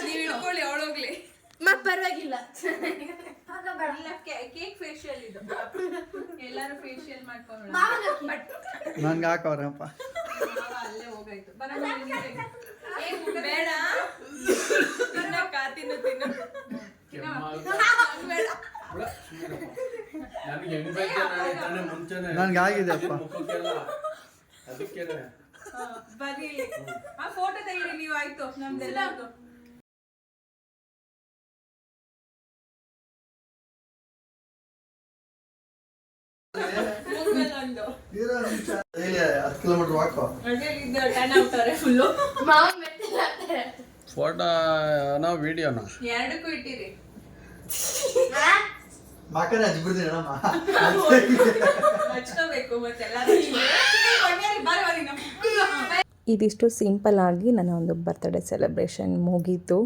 ನೀವು ಇಟ್ಕೊಳ್ಳಿ ಅವಳೋಗ್ಲಿ
ಪರವಾಗಿಲ್ಲ
ಕೇಕ್ ಫೇಶಿಯಲ್ ಇದು ಎಲ್ಲರೂ ಫೇಶಿಯಲ್ ಮಾಡ್ಕೊಳ್ಳೋಣ
ನನ್ಗೆ ಹಾಕವ್ರಪ್ಪ
ಅಲ್ಲೇ ಹೋಗಾಯ್ತು ಬೇಡ ತಿನ್ನು ತಿನ್ನು
ನನ್ಗೆ ಆಗಿದೆ ಅಪ್ಪ
ಬರೀ ಆ ಫೋಟೋ ತೆಗೀರಿ ನೀವು ಆಯ್ತು ನಮ್ದೆಲ್ಲ
ಹೇಳಿ 10 ಕಿಲೋಮೀಟರ್ ವಾಕು
ಫೋಟೋನಾ ವಿಡಿಯೋನಾ
ಎರಡಕ್ಕೂ ಇಟ್ಟಿರಿ
ಮಕ್ಕನೇ ಹಚ್ಬಿಡ್ತೀನಿ ಅಮ್ಮ
ಹಚ್ಕೋಬೇಕು ಮತ್ತೆಲ್ಲ
ಇದಿಷ್ಟು ಸಿಂಪಲ್ ಆಗಿ ನನ್ನ ಒಂದು ಬರ್ತ್ಡೇ ಸೆಲೆಬ್ರೇಷನ್ ಮುಗೀತು.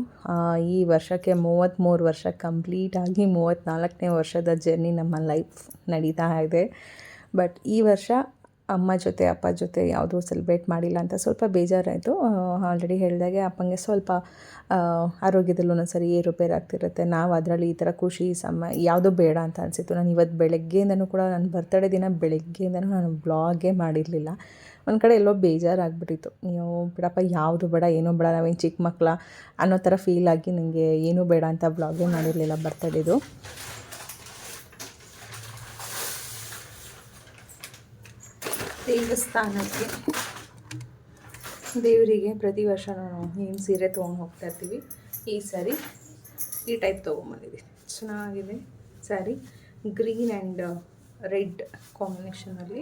ಈ ವರ್ಷಕ್ಕೆ 33 ವರ್ಷ ಕಂಪ್ಲೀಟ್ ಆಗಿ 34ನೇ ವರ್ಷದ ಜರ್ನಿ ನಮ್ಮ ಲೈಫ್ ನಡೀತಾ ಇದೆ. ಬಟ್ ಈ ವರ್ಷ ಅಮ್ಮ ಜೊತೆ ಅಪ್ಪ ಜೊತೆ ಯಾವುದೂ ಸೆಲೆಬ್ರೇಟ್ ಮಾಡಿಲ್ಲ ಅಂತ ಸ್ವಲ್ಪ ಬೇಜಾರಾಯಿತು. ಆಲ್ರೆಡಿ ಹೇಳಿದಾಗೆ ಅಪ್ಪಂಗೆ ಸ್ವಲ್ಪ ಆರೋಗ್ಯದಲ್ಲೂ ಒಂದೊಂದ್ಸರಿ ಏರುಪೇರು ಆಗ್ತಿರುತ್ತೆ. ನಾವು ಅದರಲ್ಲಿ ಈ ಥರ ಖುಷಿ ಯಾವುದೂ ಬೇಡ ಅಂತ ಅನಿಸಿತ್ತು. ನಾನು ಇವತ್ತು ಬೆಳಗ್ಗೆಯಿಂದನೂ ಕೂಡ ನನ್ನ ಬರ್ತಡೇ ದಿನ ಬೆಳಗ್ಗೆಯಿಂದನೂ ನಾನು ಬ್ಲಾಗೇ ಮಾಡಿರಲಿಲ್ಲ. ಒಂದು ಕಡೆ ಎಲ್ಲೋ ಬೇಜಾರಾಗ್ಬಿಟ್ಟಿತ್ತು. ನೀವು ಬಿಡಪ್ಪ ಯಾವುದು ಬೇಡ ಏನೂ ಬೇಡ ನಾವೇನು ಚಿಕ್ಕ ಮಕ್ಕಳ ಅನ್ನೋ ಥರ ಫೀಲ್ ಆಗಿ ನನಗೆ ಏನೂ ಬೇಡ ಅಂತ ಬ್ಲಾಗೇ ಮಾಡಿರಲಿಲ್ಲ ಬರ್ತಡೇದು. ದೇವಸ್ಥಾನಕ್ಕೆ ದೇವರಿಗೆ ಪ್ರತಿ ವರ್ಷ ನಾನು ಏನು ಸೀರೆ ತೊಗೊಂಡು ಹೋಗ್ತಾ ಇರ್ತೀವಿ. ಈ ಸಾರಿ ಈ ಟೈಪ್ ತೊಗೊಂಬಂದಿದ್ದೀನಿ. ಚೆನ್ನಾಗಿದೆ ಸ್ಯಾರಿ, ಗ್ರೀನ್ ಆ್ಯಂಡ್ ರೆಡ್ ಕಾಂಬಿನೇಷನಲ್ಲಿ.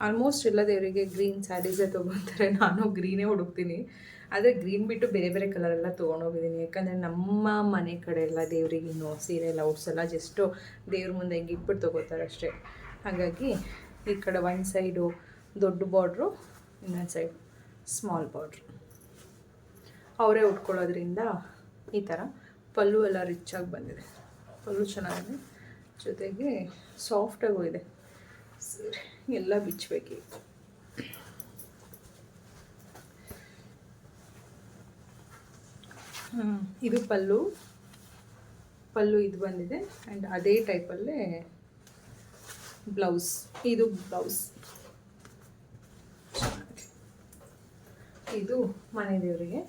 ಆಲ್ಮೋಸ್ಟ್ ಎಲ್ಲ ದೇವರಿಗೆ ಗ್ರೀನ್ ಸ್ಯಾರೀಸೇ ತೊಗೊತಾರೆ. ನಾನು ಗ್ರೀನೇ ಹುಡುಕ್ತೀನಿ, ಆದರೆ ಗ್ರೀನ್ ಬಿಟ್ಟು ಬೇರೆ ಬೇರೆ ಕಲರೆಲ್ಲ ತೊಗೊಂಡೋಗಿದ್ದೀನಿ. ಯಾಕಂದರೆ ನಮ್ಮ ಮನೆ ಕಡೆ ಎಲ್ಲ ದೇವರಿಗೆ ಇನ್ನೂ ಸೀರೆ ಎಲ್ಲ ಉಡ್ಸಲ್ಲ, ಜಸ್ಟು ದೇವ್ರ ಮುಂದೆ ಹಿಂಗೆ ಇಟ್ಬಿಟ್ಟು ತೊಗೋತಾರೆ ಅಷ್ಟೇ. ಹಾಗಾಗಿ ಈ ಕಡೆ ಒಂದು ಸೈಡು ದೊಡ್ಡ ಬಾರ್ಡ್ರು, ಇನ್ನೊಂದು ಸೈಡು ಸ್ಮಾಲ್ ಬಾರ್ಡ್ರು ಅವರೇ ಉಟ್ಕೊಳ್ಳೋದ್ರಿಂದ ಈ ಥರ. ಪಲ್ಲು ಎಲ್ಲ ರಿಚಾಗಿ ಬಂದಿದೆ, ಪಲ್ಲು ಚೆನ್ನಾಗಿದೆ, ಜೊತೆಗೆ ಸಾಫ್ಟಾಗೂ ಇದೆ. ಸೀರೆ ಎಲ್ಲ ಬಿಚ್ಚಬೇಕಿತ್ತು. ಇದು ಪಲ್ಲು ಇದು ಬಂದಿದೆ. ಆ್ಯಂಡ್ ಅದೇ ಟೈಪಲ್ಲೇ ಬ್ಲೌಸ್, ಇದು ಬ್ಲೌಸ್. ಇದು ಮನೆ ದೇವರಿಗೆ.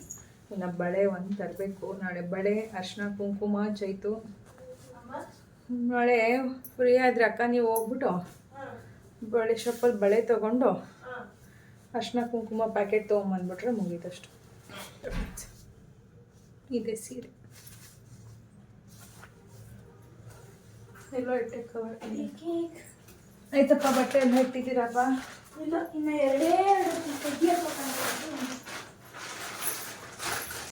ಇನ್ನು ಬಳೆ ಒಂದು ತರಬೇಕು. ನಾಳೆ ಬಳೆ, ಅರಿಶಿನ ಕುಂಕುಮ ಚೈತು. ನಾಳೆ ಫ್ರೀ ಆದರೆ ಅಕ್ಕ ನೀವು ಹೋಗ್ಬಿಟ್ಟು ಬಳೆ ಶಾಪಲ್ಲಿ ಬಳೆ ತೊಗೊಂಡು ಅರಿಶಿನ ಕುಂಕುಮ ಪ್ಯಾಕೆಟ್ ತೊಗೊಂಬಂದ್ಬಿಟ್ರೆ ಮುಗೀತಷ್ಟು. ಇದೆ ಸೀರೆ. ಎಲ್ಲೋ ಇಟ್ಟೆ ಕವರ್. ಆಯ್ತಪ್ಪ, ಬಟ್ಟೆ ಎಲ್ಲ ಇಟ್ಟಿದ್ದೀರಪ್ಪ?
ಇಲ್ಲ, ಇನ್ನು ಎರಡೇ ತೆಗಿಯಪ್ಪ.